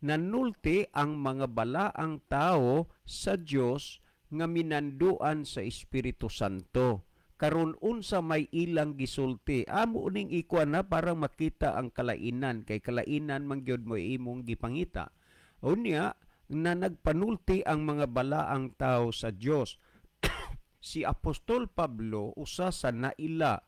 nanulti ang mga balaang tao sa Dios nga minanduan sa Espiritu Santo. karon unsa may ilang gisulti. Amo ning ikuan na para makita ang kalainan, kay kalainan man gyud mo imong gipangita. Unya na nagpanulti ang mga balaang tao sa Dios. Si Apostol Pablo usa sa naila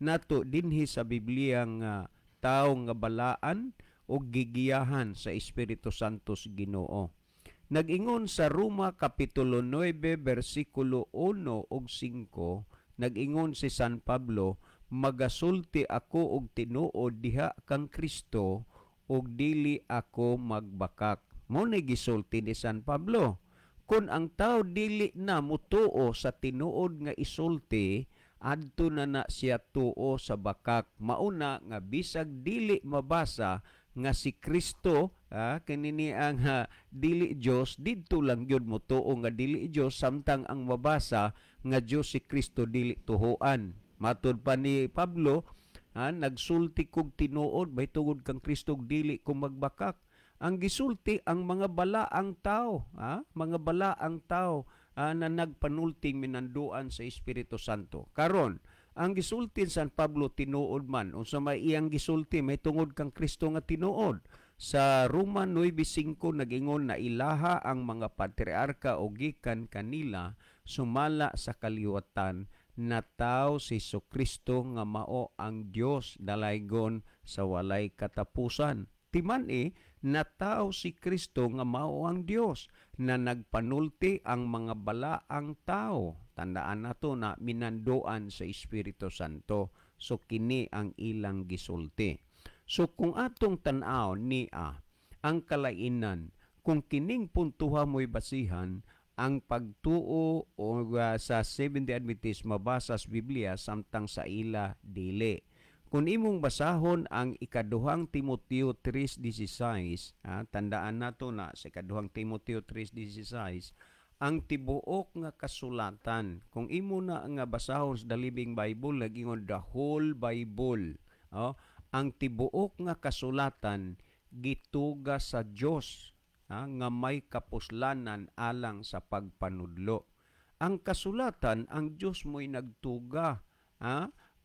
nato dinhi sa Biblia nga tao nga balaan o gigiyahan sa Espiritu Santo sa Ginoo. Nag-ingon sa Roma Kapitulo 9, versikulo 1 ug 5, nag-ingon si San Pablo, magasulti ako og tinuod diha kang Kristo ug dili ako magbakak. Mo ni gisulti ni San Pablo. Kung ang tao dili na mutuo sa tinuod nga isulti, adto na siya tuo sa bakak. Mauna nga bisag dili mabasa nga si Kristo kanini ang dili Dios, didto lang gyud mo tuo nga dili Dios, samtang ang mabasa nga Dios si Kristo dili tuhoan. Matud pa ni Pablo, nagsulti kog tinuod bay tungod kang Kristo dili ko magbakak. Ang gisulti ang mga balaang tao, mga balaang tao na nagpanulting minanduan sa Espiritu Santo. Karon, ang gisulti San Pablo tinuod man, unsa may iyang gisulti may tungod kang Kristo nga tinuod. Sa Roma 9:5 nag-ingon na ilaha ang mga patriarka o gikan kanila sumala sa kaliwatan na tao si Kristo nga mao ang Dios dalaygon sa walay katapusan. Timan na tao si Kristo nga mao ang Dios na nagpanulti ang mga balaang tao. Tandaan nato na minanduan sa Espiritu Santo. So kini ang ilang gisulti. So kung atong tan-aw ang kalainan, kung kining puntuha mo'y basihan, ang pagtuo o sa Seventh-day Adventist mabasa sa Biblia samtang sa ila dili. Kung imong basahon ang ikaduhang Timoteo 3:16, tandaan nato na sa ikaduhang Timoteo 3:16, ang tibuok nga kasulatan. Kung imo na nga basahon sa The Living Bible, nagingon the whole Bible. Ang tibuok nga kasulatan gituga sa Dios nga may kapuslanan alang sa pagpanudlo. Ang kasulatan, ang Dios mo'y nagtuga.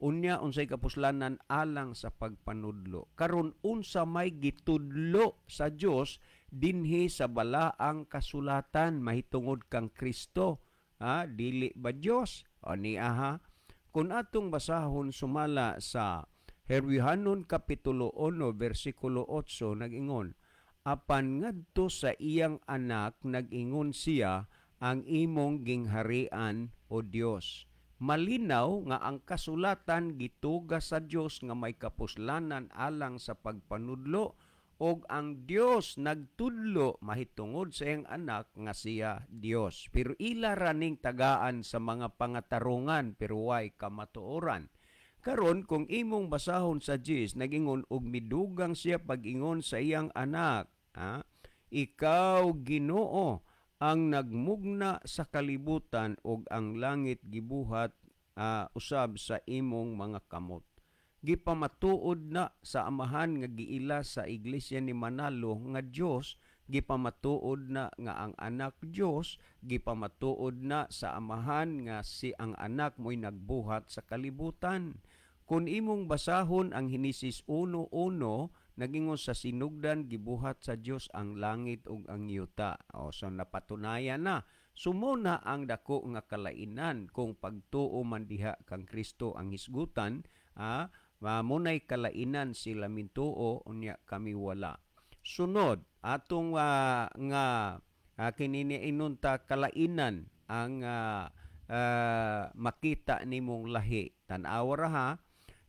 Unya unsay kapuslanan alang sa pagpanudlo. Karon unsa may gitudlo sa Dios dinhi sa balaang kasulatan mahitungod kang Kristo. Dili ba Dios? Kung atong basahon sumala sa Herwihanon Kapitulo 1 versikulo 8 nag-ingon, apan ngadto sa iyang anak nag-ingon siya, ang imong gingharian o Dios. Malinaw nga ang kasulatan gituga sa Dios nga may kapuslanan alang sa pagpanudlo og ang Dios nagtudlo mahitungod sa iyang anak nga siya Dios. Pero ila raning tagaan sa mga pangatarungan pero way kamatuoran. Karon kung imong basahon sa Dios nagingon og midugang siya pag-ingon sa iyang anak, ikaw Ginoo ang nagmugna sa kalibutan ug ang langit gibuhat usab sa imong mga kamot. Gipamatuod na sa amahan nga giila sa iglesia ni Manalo nga Dios, gipamatuod na nga ang anak Dios, gipamatuod na sa amahan nga si ang anak mo'y nagbuhat sa kalibutan. Kung imong basahon ang Henesis 1:1, nagingon sa sinugdan gibuhat sa Dios ang langit ug ang yuta. So napatunayan na sumuna ang dako nga kalainan kung pagtuo man diha kang Kristo ang hisgutan, munay kalainan sila mintuo unya kami wala. Sunod atong kinini inunta kalainan ang makita nimong lahi. Tan-aw ra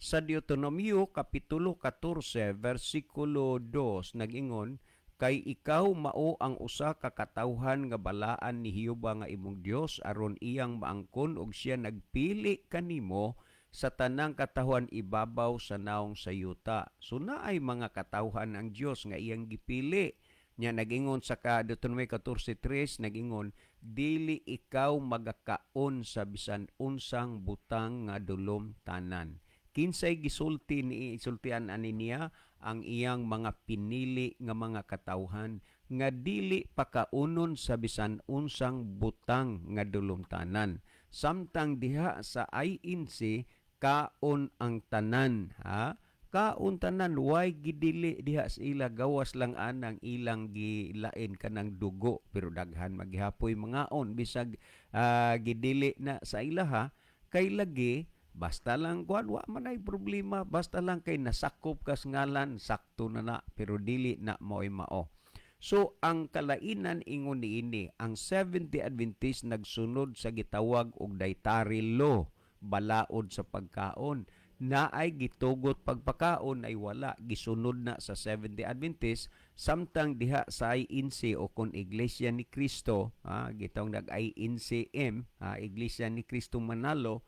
sa Deuteronomio Kapitulo 14 versikulo 2 nag-ingon, kay ikaw mao ang usa ka katawhan nga balaan ni Jehova nga imong Dios aron iyang maangkon og siya nagpili kanimo sa tanang katawhan ibabaw sa naong sa yuta. So naay mga katawhan ang Dios nga iyang gipili. Nya nag-ingon sa Deuteronomio 14:3 nag-ingon, dili ikaw magakaon sa bisan unsang butang nga dulom tanan. Kinsay isultian ani niya ang iyang mga pinili nga mga katawhan nga dili pakaunon sa bisan unsang butang nga dulom tanan. samtang diha sa INC kaon ang tanan, ha? Kaon tanan, way gidili diha sa ila, gawas lang anang ilang gilain kanang dugo, pero daghan maghihapoy mangaon bisag gidili na sa ila, ha? Kay lagi basta lang kuan wa man ay problema, basta lang kay nasakop kas ngalan sakto na pero dili na mo'y mao. So ang kalainan ingon niini, ang Seventh-day Adventist nagsunod sa gitawag og dietary law, balaod sa pagkaon. Na ay gitugot pagpakaon ay wala gisunod na sa Seventh-day Adventist, samtang diha sa INC o kon Iglesia ni Cristo, gitawag nag INCM, Iglesia ni Cristo Manalo,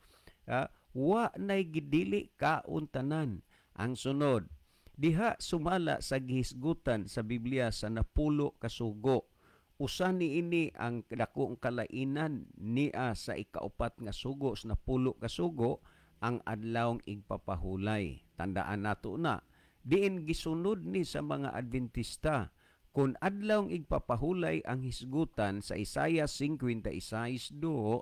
wa nay gidili kaon tanan. Ang sunod, diha sumala sa gihisgutan sa Biblia sa 10 kasugo. Usa niini ang dakong kalainan niya sa ikaupat nga sugo sa 10 kasugo, ang adlawng igpapahulay. Tandaan nato na, diin gisunod ni sa mga Adventista. Kung adlawng igpapahulay ang hisgutan sa Isaiah 56:6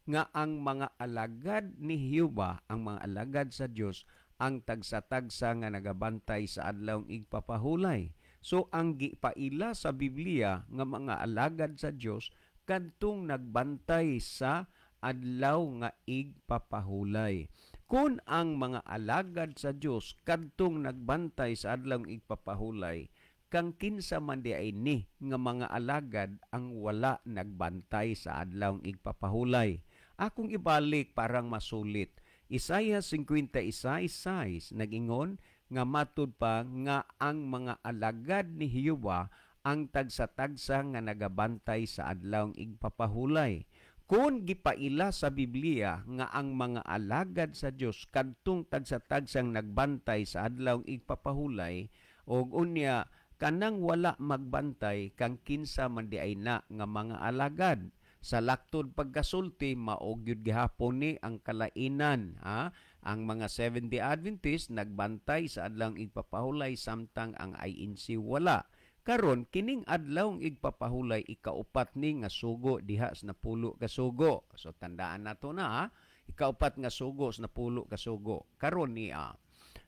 nga ang mga alagad ni Jehova, ang mga alagad sa Dios, ang tagsa-tagsa nga nagabantay sa adlawng igpapahulay. So ang gipaila sa Biblia nga mga alagad sa Dios kadtong nagbantay sa adlaw nga igpapahulay. Kung ang mga alagad sa Dios kadtong nagbantay sa adlaw nga igpapahulay, kang kinsa man di ay ni nga mga alagad ang wala nagbantay sa adlaw nga igpapahulay. Akong ibalik parang masulit. Isaiah 56:6 nag-ingon nga matud pa nga ang mga alagad ni Jehova ang tagsa-tagsa nga nagabantay sa adlaw nga igpapahulay. Kung gipaila sa Biblia nga ang mga alagad sa Dios kadtong tagsa-tagsang nagbantay sa adlaw igpapahulay, og unya kanang wala magbantay kang kinsa man di ay na nga mga alagad, sa laktod pagkasulti mao gyud gihapon ni ang kalainan, ha? Ang mga Seventh-day Adventist nagbantay sa adlaw igpapahulay samtang ang INC wala. Karon kining adlaw igpapahulay ikaupat ni nga sugo diha sa 10 ka sugo. So tandaan nato na, ha? Ikaupat nga sugo sa 10 ka sugo. Karon niya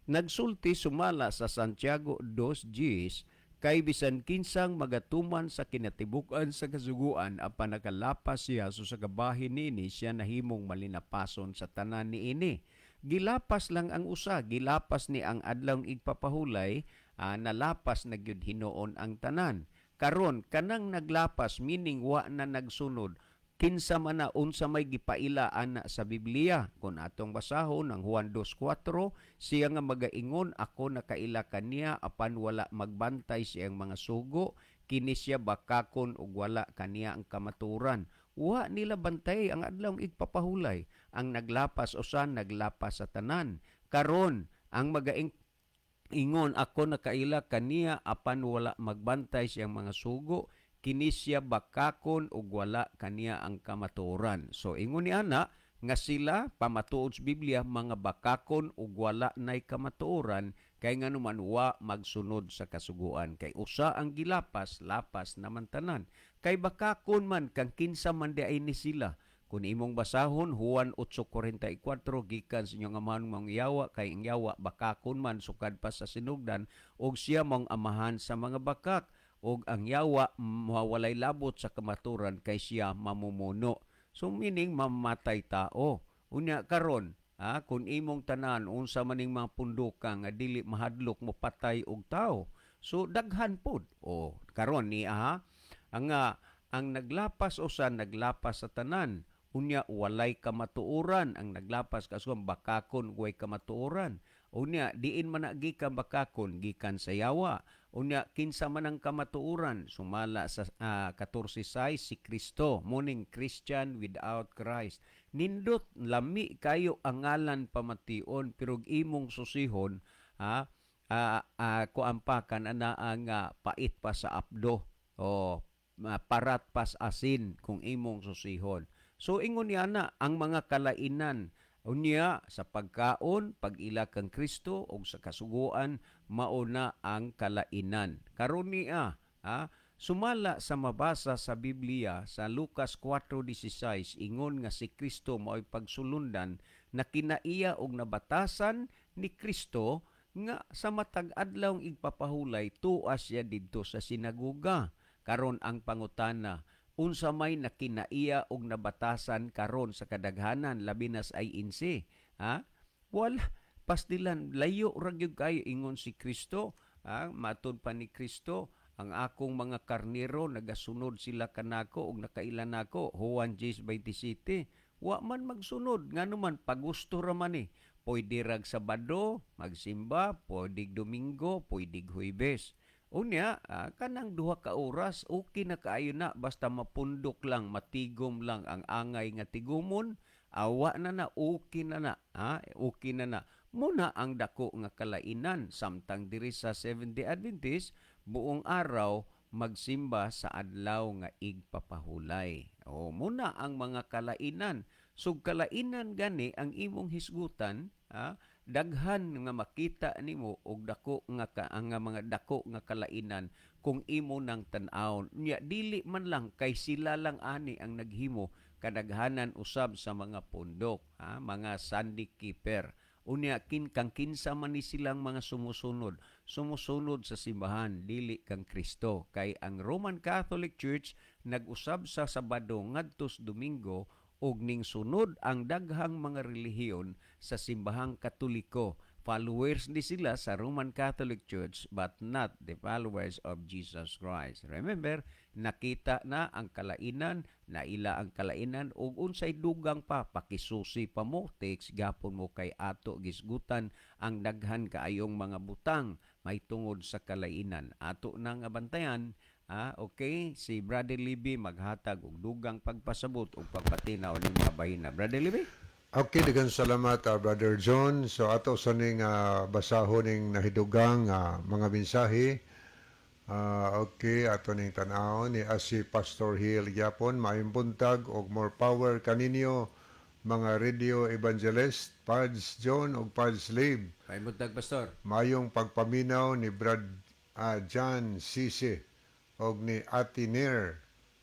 nagsulti sumala sa Santiago 2:10, kay bisan kinsang magatuman sa kinatibuk-an sa kasuguan apan nakalapas siya so sa gabahin niini siya nahimong malinapason sa tanan niini. Gilapas lang ang usa, gilapas ni ang adlaw igpapahulay, nalapas na gyud hinuon ang tanan. Karon kanang naglapas meaning wa na nagsunod, kinsa man na unsa may gipailaan na sa Biblia. Kung atong basahon ang Juan 2:4, siya nga magaingon, ako nakaila kaniya apan wala magbantay siyang mga sugo, kini siya bakakon ug wala kaniya ang kamaturan. Wa nila bantay ang adlaw igpapahulay. Ang naglapas usan naglapas sa tanan. Karon ang ingon, ako nakaila kaniya apan wala magbantay siyang mga sugo, kini siya bakakon ug wala kaniya ang kamatuoran. So ingon ni ana nga sila pamatuod sa Biblia mga bakakon ug wala nay kamatuoran, kay nganuman wa magsunod sa kasuguan. Kay usa ang gilapas, lapas naman tanan. Kay bakakon man kang kinsa man di ay ni sila. Kung imong basahon, Juan 8:44, gikan sa inyong amahan mong yawa, kay ang yawa bakakon man sukad pa sa sinugdan, og siya mong amahan sa mga bakak, og ang yawa mawalay labot sa kamaturan, kay siya mamumuno. So meaning mamatay tao. Unya karon, kung imong tanan, unsa maning mga punduka nga dili mahadlok mo patay og tao. So daghan pod. O karon ni ang naglapas usan naglapas sa tanan. Unya walay kamatuoran ang naglapas kasugan bakakon way kamatuoran. Unya diin man gikan bakakon gikan sa yawa. Unya kinsa man ang kamatuoran sumala sa 14:6 si Kristo, muning Christian without Christ. Nindot lami kayo ang ngalan pamation pero imong susihon kuampakan ana ang pait pa sa apdo o parat pas asin kung imong susihon. So ingon niya na ang mga kalainan unya sa pagkaon, pag-ila kang Kristo o sa kasuguan, mauna ang kalainan. Karon niya, Sumala sa mabasa sa Biblia sa Lucas 4:16 ingon nga si Kristo mao'y pagsulundan na kinaiya og nabatasan ni Kristo nga sa matag adlaw igpapahulay tuas siya didto sa sinagoga. Karon ang pangutana, unsa may nakinaiya og nabatasan karon sa kadaghanan labi nas ay insi? Ha? Wala pasdilan layo ra gyud kayo ingon si Kristo. Matud pa ni Kristo, ang akong mga karnero nagasunod sila kanako ug nakailan nako. Juan 10:27. Wa man magsunod nganuman pagusto ra man ni. Pwede rag Sabado magsimba, pwede Domingo, pwede Huwebes. Unya, kanang duha ka oras okay na kaayo na basta mapundok lang, matigom lang ang angay nga tigumon, awa na na, okay na na, okay na na. Muna ang dako nga kalainan samtang diri sa Seventh-day Adventist buong araw magsimba sa adlaw nga igpapahulay. O muna ang mga kalainan. Sug kalainan gani ang imong hisgutan, daghan nga makita nimo og dako nga ang mga dako nga kalainan kung imo nang tan-aw. Nya dili man lang kay sila lang ani ang naghimo, kadaghanan usab sa mga pundok, mga Sunday keeper. Unya kang kinsa man ni silang mga sumusunod sa simbahan, dili kang Kristo. Kay ang Roman Catholic Church nag-usab sa Sabado ngadtos Domingo ug ning sunod ang daghang mga relihiyon sa simbahang Katoliko. Followers ni sila sa Roman Catholic Church but not the followers of Jesus Christ. Remember, nakita na ang kalainan, naila ang kalainan ug unsay dugang pa pakisusi pa mo text gapon mo kay ato gisgutan ang daghan kaayong mga butang may tungod sa kalainan. Ato nang abantayan. Okay, si Brother Libby maghatag og dugang pagpasabot o pagpatinaw ng mga bahina. Brother Libby? Okay, daghang salamat, Brother John. So ato sa ning basahon ning nahidugang mga mensahe. Okay, ato ning tan-aw ni si Pastor Hill gyapon maayong buntag og more power kaninyo mga radio evangelist Pads John og Pads Lib. Paimuntag, Pastor. Mayong pagpaminaw ni Brad John Sisi og ni Ate Nair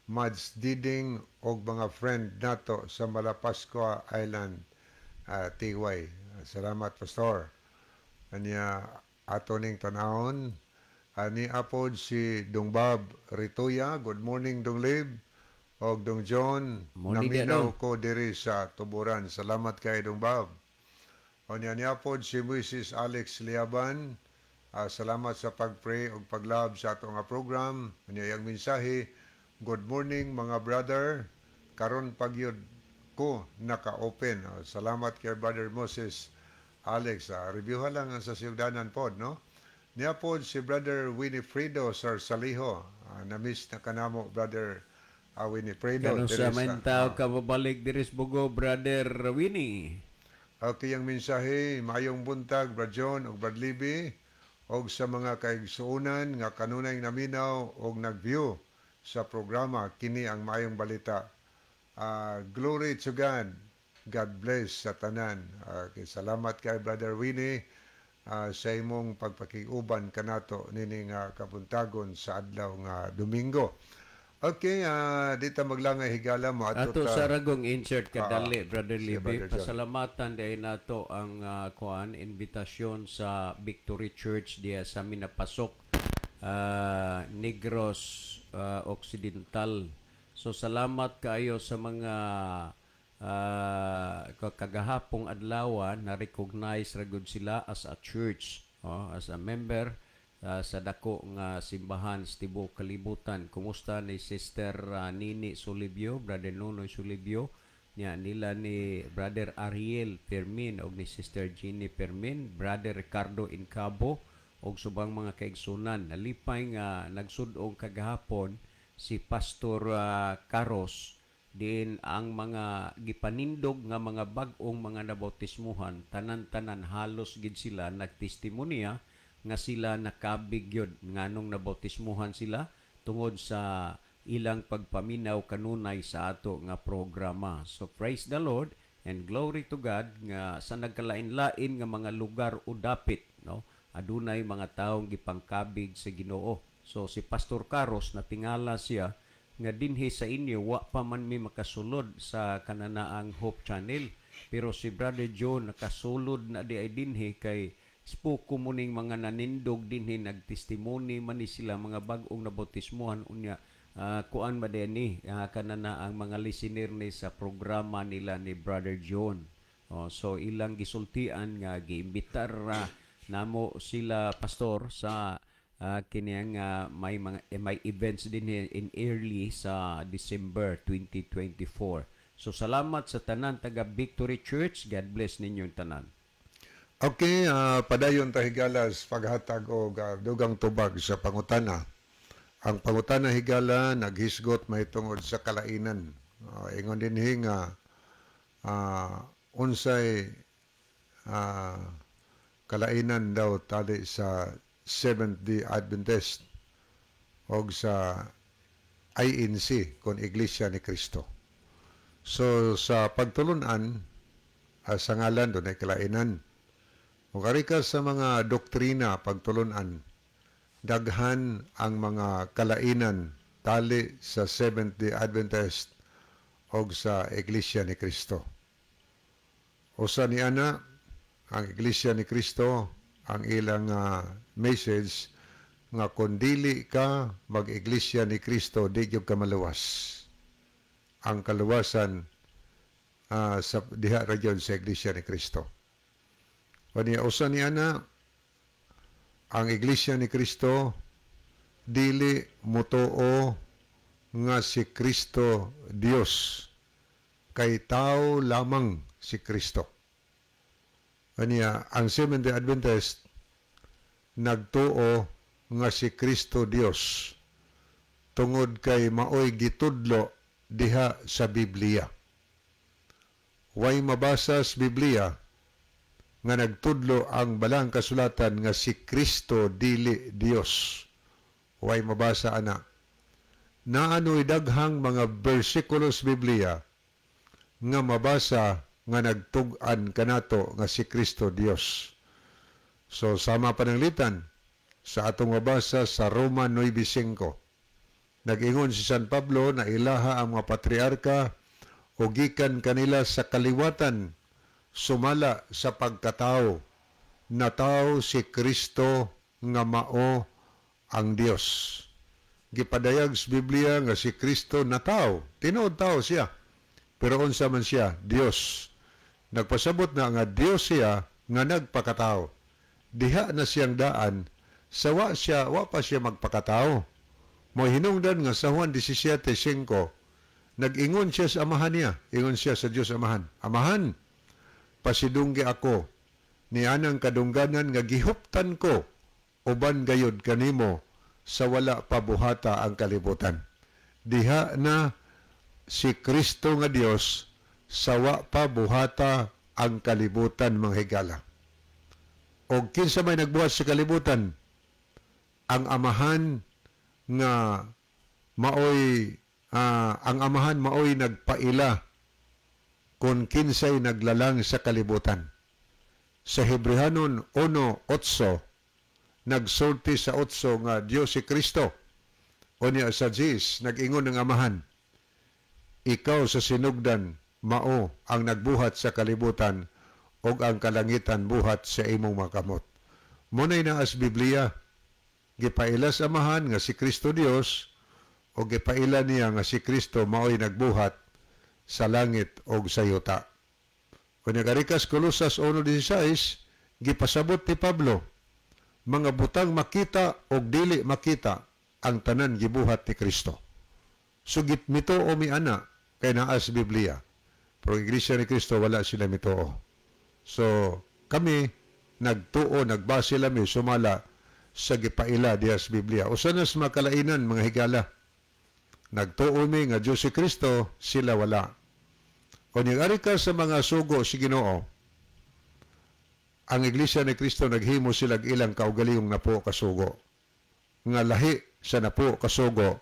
Mads Diding og mga friend nato sa Malapascua Island, Tiway. Salamat, Pastor. Anya ato ning tanahon ani apod si Dong Bob Rituya. Good morning, Dong Lib. Og Dong John, Morning, naminaw Dong. ko diri sa Tuburan. Salamat kay Dong Bob. Anya ni apod si Mrs. Alex Liaban. Salamat sa pag-pray o pag-love sa ato nga program. Anya yung mensahe, good morning mga brother. Karon pagyud ko naka-open. Salamat kay Brother Moses Alex. Reviewhan lang ang sa siyugdanan pod, no? Niya pod si Brother Winifredo Sir Saliho. Na-miss na kanamo, Brother Winifredo. Kano sa mentaw ka mabalik diris bugo, Brother Winnie? Okay, ang mensahe, mayong buntag, Brad John o Brad Libby, og sa mga kaigsuunan nga kanunay naminaw og nag-view sa programa kini ang mayong balita. Glory to God. God bless sa tanan. Salamat kay Brother Winnie sa imong pagpakiuban kanato nining kabuntagon sa adlaw nga Domingo. Okay, dito maglangay higala mo Ato sa ragong insert kadali, Brother si Libby. Brother John. Pasalamatan dahil nato ang invitasyon sa Victory Church diya sa minapasok Negros Occidental. So salamat kayo sa mga kagahapong adlaw na recognize ragod sila as a church, as a member sa dako nga simbahan sa tibuok kalibutan. Kumusta ni Sister Nini Solibio, Brother Nonoy Solibio, nila ni Brother Ariel Permin og ni Sister Jeannie Permin, Brother Ricardo Incabo og subang mga kaigsunan. Nalipay nga nagsud-ong kagahapon si Pastor Carlos din ang mga gipanindog nga mga bag-ong mga nabautismuhan, tanan-tanan halos gid sila nagtestimonya nga sila nakabig yun nganong nabautismuhan sila tungod sa ilang pagpaminaw kanunay sa ato nga programa. So praise the Lord and glory to God nga sa nagkalain-lain nga mga lugar o dapit, no? Adunay mga taong gipangkabig sa Ginoo. So si Pastor Carlos natingala siya nga dinhi sa inyo wa pa man mi makasulod sa kananaang Hope Channel, pero si Brother John nakasulod na di ay dinhi kay spoke muning mga nanindog dinhi nagtestimony man ni sila mga bag-ong nabautismuhan unya kuan ba ni kananaang mga listener ni sa programa nila ni Brother John. So ilang gisultian nga giimbitar namo sila pastor sa kiniyang may events din in early sa December 2024. So salamat sa tanan taga Victory Church. God bless ninyong tanan. Okay, padayon ta higalas paghatag og dugang tubag sa pangutana. Ang pangutana higala naghisgot may tungod sa kalainan. Ingon dinhi nga unsay kalainan daw tali sa Seventh-day Adventist o sa INC kon Iglesia ni Cristo. So sa pagtulunan sa ngalan doon ay kalainan. Kung karika sa mga doktrina pagtulunan, daghan ang mga kalainan tali sa Seventh-day Adventist o sa Iglesia ni Cristo. Usa ni ana ang Iglesia ni Cristo ang ilang message nga kung dili ka mag-Iglesia ni Cristo, di gyud ka maluwas. Ang kaluwasan sa diha ra gyud sa Iglesia ni Cristo. Kaniya usa ni ana ang Iglesia ni Cristo dili motoo nga si Kristo Dios, kay tao lamang si Kristo. Kaniya ang Seventh-day Adventist nagtuo nga si Kristo Dios tungod kay maoy gitudlo diha sa Biblia. Way mabasa sa Biblia nga nagtudlo ang balang kasulatan nga si Kristo dili Dios. Way mabasa ana. Naanoy daghang mga bersikulo sa Biblia nga mabasa nga nagtug-an kanato nga si Kristo Dios. So sama pananglitan sa atong mabasa sa Roma 9:5. Nag-ingon si San Pablo na ilaha ang mga patriarka o gikan kanila sa kaliwatan sumala sa pagkatao na tao si Kristo nga mao ang Dios. Gipadayag sa Biblia nga si Kristo na tao, tinuod tao siya. Pero unsa man siya, Dios. Nagpasabot na nga Dios siya nga nagpakatao. Diha na siyang daan sa wa pa siya magpakatao. Mo hinungdan nga sa Juan 17:5 nag-ingon siya sa amahan niya, ingon siya sa Dios Amahan, Amahan, pasidunggi ako ni anang kadungganan nga gihuptan ko uban gayud kanimo sa wala pa buhata ang kalibutan. Diha na si Kristo nga Dios sa wa pa buhata ang kalibutan mga higala. O kinsa may nagbuhat sa kalibutan, ang amahan nga maoy ang amahan maoy nagpaila kung kinsay naglalang sa kalibutan. Sa Hebrehanon 1:8 nagsulti sa 8 nga Dios si Kristo. O niya sa Jis nag-ingon ng amahan, ikaw sa sinugdan mao ang nagbuhat sa kalibutan o ang kalangitan buhat sa imong makamot. Munay na as Biblia, gipaila sa amahan nga si Kristo Dios o gipaila niya nga si Kristo maoy nagbuhat sa langit o sa yuta. Kung nagarikas Colosas 1:16, gipasabot ni Pablo, mga butang makita o dili makita, ang tanan gibuhat ni Kristo. Sugit mitoo mi ana kay naa sa Biblia. Pero Iglesia ni Kristo wala sila mitoo. So kami nagtuo, nagbase lami sumala sa gipaila diha sa Biblia. Usa na sa makalainan mga higala. Nagtuo mi nga Dios si Kristo, sila wala. O niyari ka sa mga sugo si Ginoo, ang Iglesia ni Kristo naghimo sila ilang kaugalingong napo kasugo. Nga lahi sa napo kasugo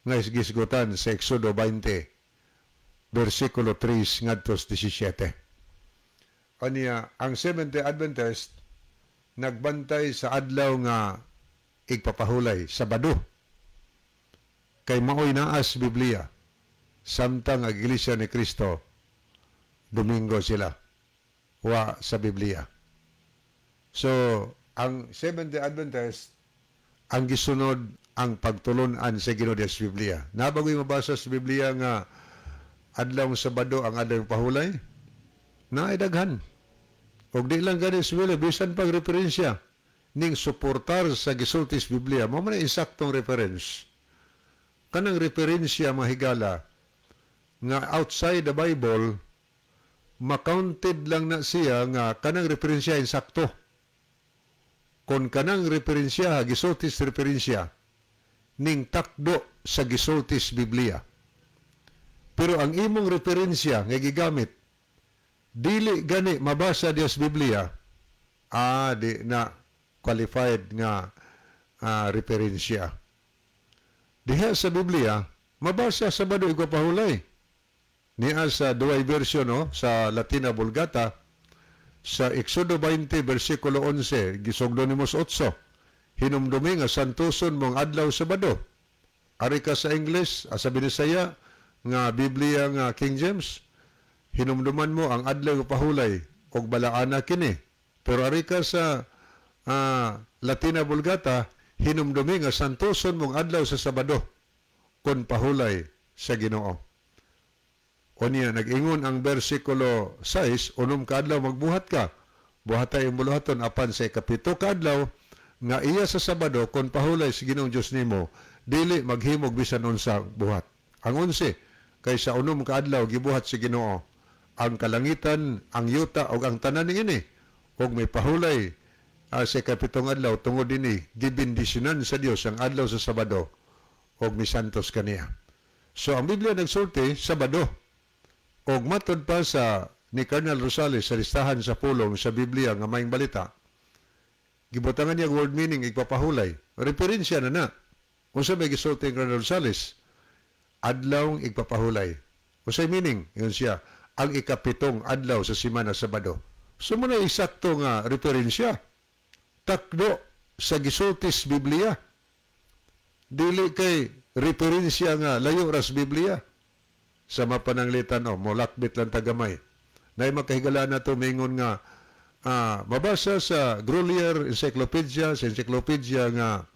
nga isgisgutan sa Exodo 20, versikulo 3 ngadto 17. Aniya, ang Seventh-day Adventist nagbantay sa adlaw nga igpapahulay Sabado. Kay maoy naas Biblia. Samtang ang Iglesia ni Kristo, Domingo sila. Wa sa Biblia. So, ang Seventh-day Adventist, ang gisunod ang pagtulunan sa Ginoo sa Biblia. Nabagoy mabasa sa Biblia nga adlaw Sabado ang adlaw pahulay, naidaghan. Og di lang gani sa Biblia, bisan pag referensya ning suportar sa gisulti sa Biblia, mo man insaktong reference. Kanang referensya mahigala nga outside the Bible, makounted lang na siya nga kanang referensya insakto. Kung kanang referensya, gisultis referensya, ning takdo sa gisultis Biblia. Pero ang imong referensya nga gigamit, dili gani mabasa diya sa Biblia, di na qualified nga referensya. Diha sa Biblia, mabasa sa Sabado igpapahulay. Niya sa duay version sa Latina Vulgata, sa Exodo 20, versikulo 11, gisugdo ni Mos 8, hinumdumi nga santuson mong adlaw Sabado. Ari ka sa English, sa Binisaya, nga Biblia nga King James, hinumduman mo ang adlaw pahulay, og balaana kini. Pero ari ka sa Latina Vulgata, hinumdumi nga santuson mong adlaw sa Sabado, kon pahulay sa Ginoo. O niya, nag-ingon ang versikulo 6, unom kaadlaw magbuhat ka. Buhatay ang buluhaton apan sa ikapito kaadlaw, nga iya sa Sabado, kon pahulay sa Ginoong Diyos nimo, dili maghimog bisan unsa buhat. Ang 11, kay sa unom kaadlaw, gibuhat sa Ginoo, ang kalangitan, ang yuta, o ang tanan ini, o may pahulay sa ikapitong adlaw, tungod ini, gibindisyonan sa Dios ang adlaw sa Sabado, o misantos kaniya. So, ang Biblia nagsulti, Sabado. Og matod pa sa ni Colonel Rosales sa listahan sa pulong sa Biblia nga maayong balita, gibutangan niya word meaning igpapahulay. Referensya na. Unsa may gisulti ni Colonel Rosales? Adlaw igpapahulay. Unsay meaning? Yun siya, ang ikapitong adlaw sa semana Sabado. So muna isakto nga referensya. Takdo sa gisultis Biblia. Dili kay referensya nga layo ras Biblia. Sa mapananglitan, molakbit lang tagamay. Na makahigala na ito, mingon nga, mabasa sa Grolier Encyclopedia, sa encyclopedia nga,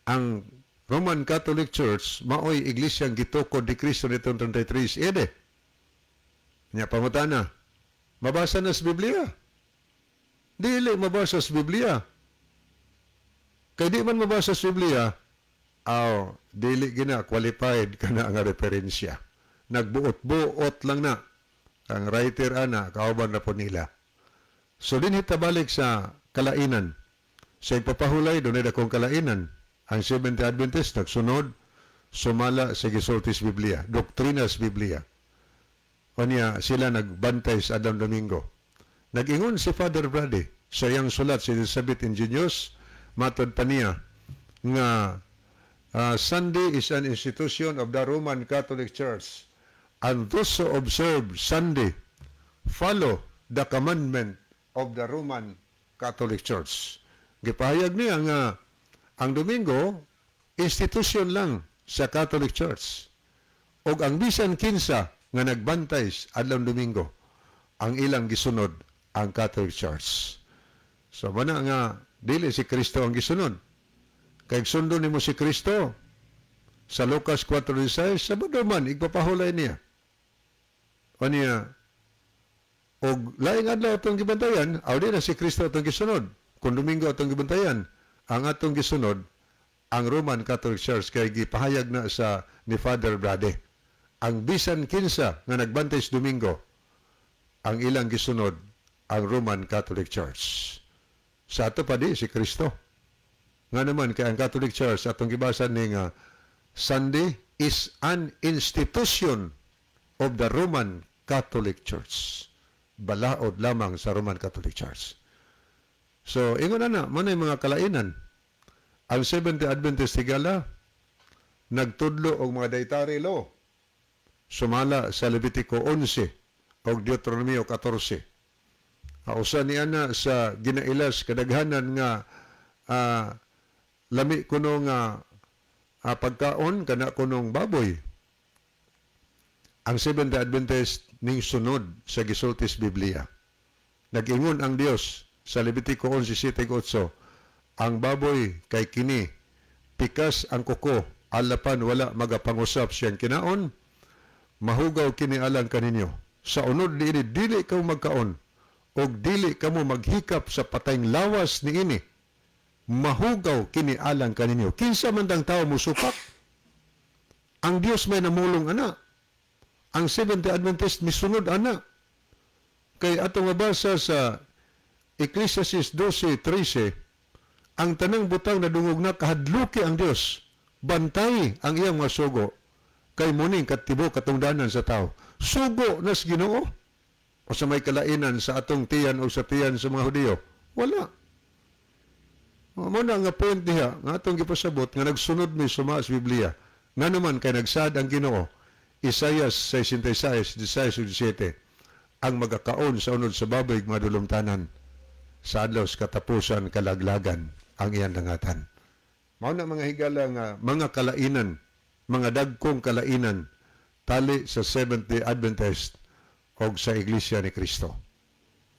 ang Roman Catholic Church, maoy iglesyang gitukod ni Cristo nitong 33 ede. Nya pamutana, mabasa na sa Biblia. Dili mabasa sa Biblia. Kay di man mabasa sa Biblia, dili gina qualified kana nga referensya. Nagbuot-buot lang na ang writer ana kauban na po nila. So din hitabalik sa kalainan. Sa ipapahulay doon ay dakong kalainan. Ang Seventh-day Adventist nagsunod sumala sa gisultis Biblia, doktrinas Biblia. O niya sila nagbantay sa Adlaw Domingo. Nag-ingon si Father Brady sa iyang sulat si Elizabeth Ingenious, matod pa niya nga Sunday is an institution of the Roman Catholic Church, and those who observe Sunday follow the commandment of the Roman Catholic Church. Gipahayag niya nga ang Domingo, institusyon lang sa Catholic Church. O ang bisan kinsa nga nagbantay adlaw Domingo, ang ilang gisunod ang Catholic Church. So, mana nga, dili si Kristo ang gisunod. Kaya sundo ni mo si Kristo sa Lucas 4:16, Sabado man, igpapahulay niya. O niya, o laing adlaw itong gibantayan, di na si Kristo itong gisunod. Kung Domingo itong gibantayan, ang atong gisunod, ang Roman Catholic Church, kaya gipahayag na sa ni Father Brade. Ang bisan kinsa nga nagbantay sa Domingo, ang ilang gisunod, ang Roman Catholic Church. Sa ato pa di, si Kristo. Nga naman, kaya ang Catholic Church, atong gibasan ni nga, Sunday is an institution of the Roman Catholic Church. Balaod lamang sa Roman Catholic Church. So, ingon na, manay mga kalainan. Ang Seventh-day Adventist Higala, nagtudlo og mga dietary law. Sumala sa Levitico 11 o Deuteronomio 14. Usa niya na sa ginailas kadaghanan nga lami kuno nga pagkaon kana kunong baboy. Ang Seventh-day Adventist ning sunod sa gisulti sa Biblia. Nag-ingon ang Dios sa Levitico 11:7-8, ang baboy kay kini pikas ang kuko, alapan wala magapangusap siyang kinaon, mahugaw kini alang kaninyo. Sa unod niini dili ka magkaon og dili kamo maghikap sa patayng lawas niini. Mahugaw kini alang kaninyo. Kinsa man dang tawo musupak? Ang Dios may namulong ana. Ang Seventh-day Adventist misunod ana. Kay atong mabasa sa Ecclesiastes 12:13, ang tanang butang na dungog na kahadluki ang Dios, bantay ang iyang mga sugo, kay muning katibo katungdanan sa tao. Sugo na sa Ginoo o sa may kalainan sa atong tiyan o sa tiyan sa mga Hudiyo? Wala. Mo na nga point diha, nga atong gipasabot nga nagsunod mi suma sa Biblia. Nga naman kay nagsad ang Ginoo, Isaias 66:16-17, ang magakaon sa unod sa baboy madulumtanan, sa adlaw sa katapusan kalaglagan ang iyang langatan. Mao na mga higala nga mga kalainan, mga dagkong kalainan tali sa Seventh-day Adventist o sa Iglesia ni Cristo.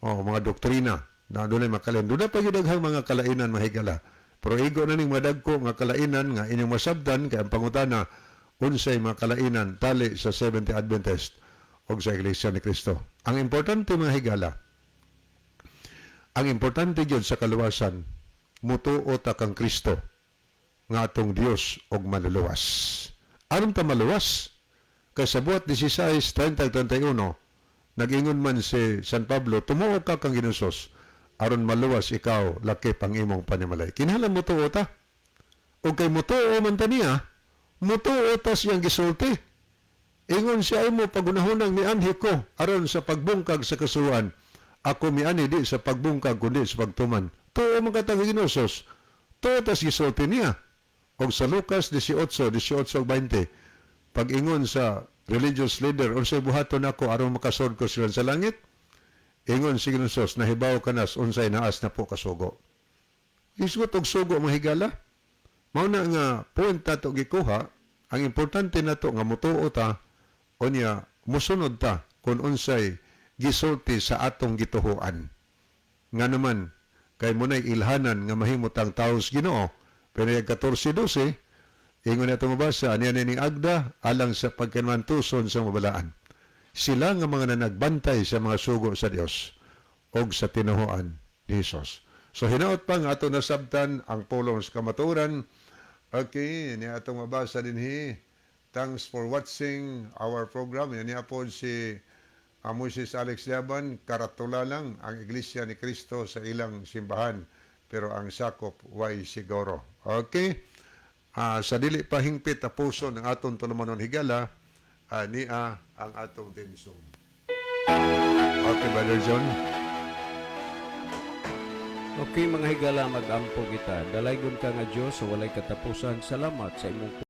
O mga doktrina na doon ay makalainan. Doon na pagidaghang mga kalainan mahigala. Pero igo na ning mga dagko nga kalainan nga inyong masabdan kay ang pangutana unsay mga kalainan tali sa Seventh-day Adventist o sa Iglesia ni Cristo. Ang importante mga higala, ang importante gyud sa kaluwasan, mutuo ta kang Kristo nga atong Dios og manluwas. Aron ta maluwas? Kay sa buhat 16:30-31, nag-ingon man si San Pablo, tumuo ka kang Ginusos, aron maluwas ikaw, laki pang imong panimalay. Kinahanglan mutuo ta. O kay mutuo man ta niya, mutuo ta siyang gisulti. Ingon siya mo pagunahunang mianhi ko, aron sa pagbungkag sa kasuhan, ako miani di sa pagbungkag kundi sa pagtuman. Tuo man katang Ginusos, tuo ta gisulti niya. O sa Lucas 18:20, pag-ingon sa religious leader, unsay buhaton ako aron makasod ko sila sa langit? Ingon si Ginusos, nahibaw ka nas unsay naas na po kasugo. Isgot og sugo mga higala. Mao na nga point nato gikuha, ang importante nato nga mutuo ta unya musunod ta kung unsay gisulti sa atong gituhuan. Nga naman kay munay ilhanan nga mahimot ang taos Ginoo. Pero yung 14:12, ingon na itong mabasa, niya ning agda alang sa pagkanmantuson sa mabalaan. Sila nga mga nagbantay sa mga sugo sa Dios o sa tinuhuan ni Jesus. So hinaot pa nga ato nasabtan ang pulong sa kamaturan. Okay, niya itong mabasa din Thanks for watching our program. Yan niya po si Moses Alex Yaban, karatula lang ang Iglesia ni Cristo sa ilang simbahan. Pero ang sakop way siguro. Okay? Sa dili pa hingpit na puso ng atong tulumanon higala, niya ang atong theme. Okay, Brother John? Okay mga higala, mag-ampo kita. Dalaygon ka nga Diyos sa walay katapusan. Salamat sa imong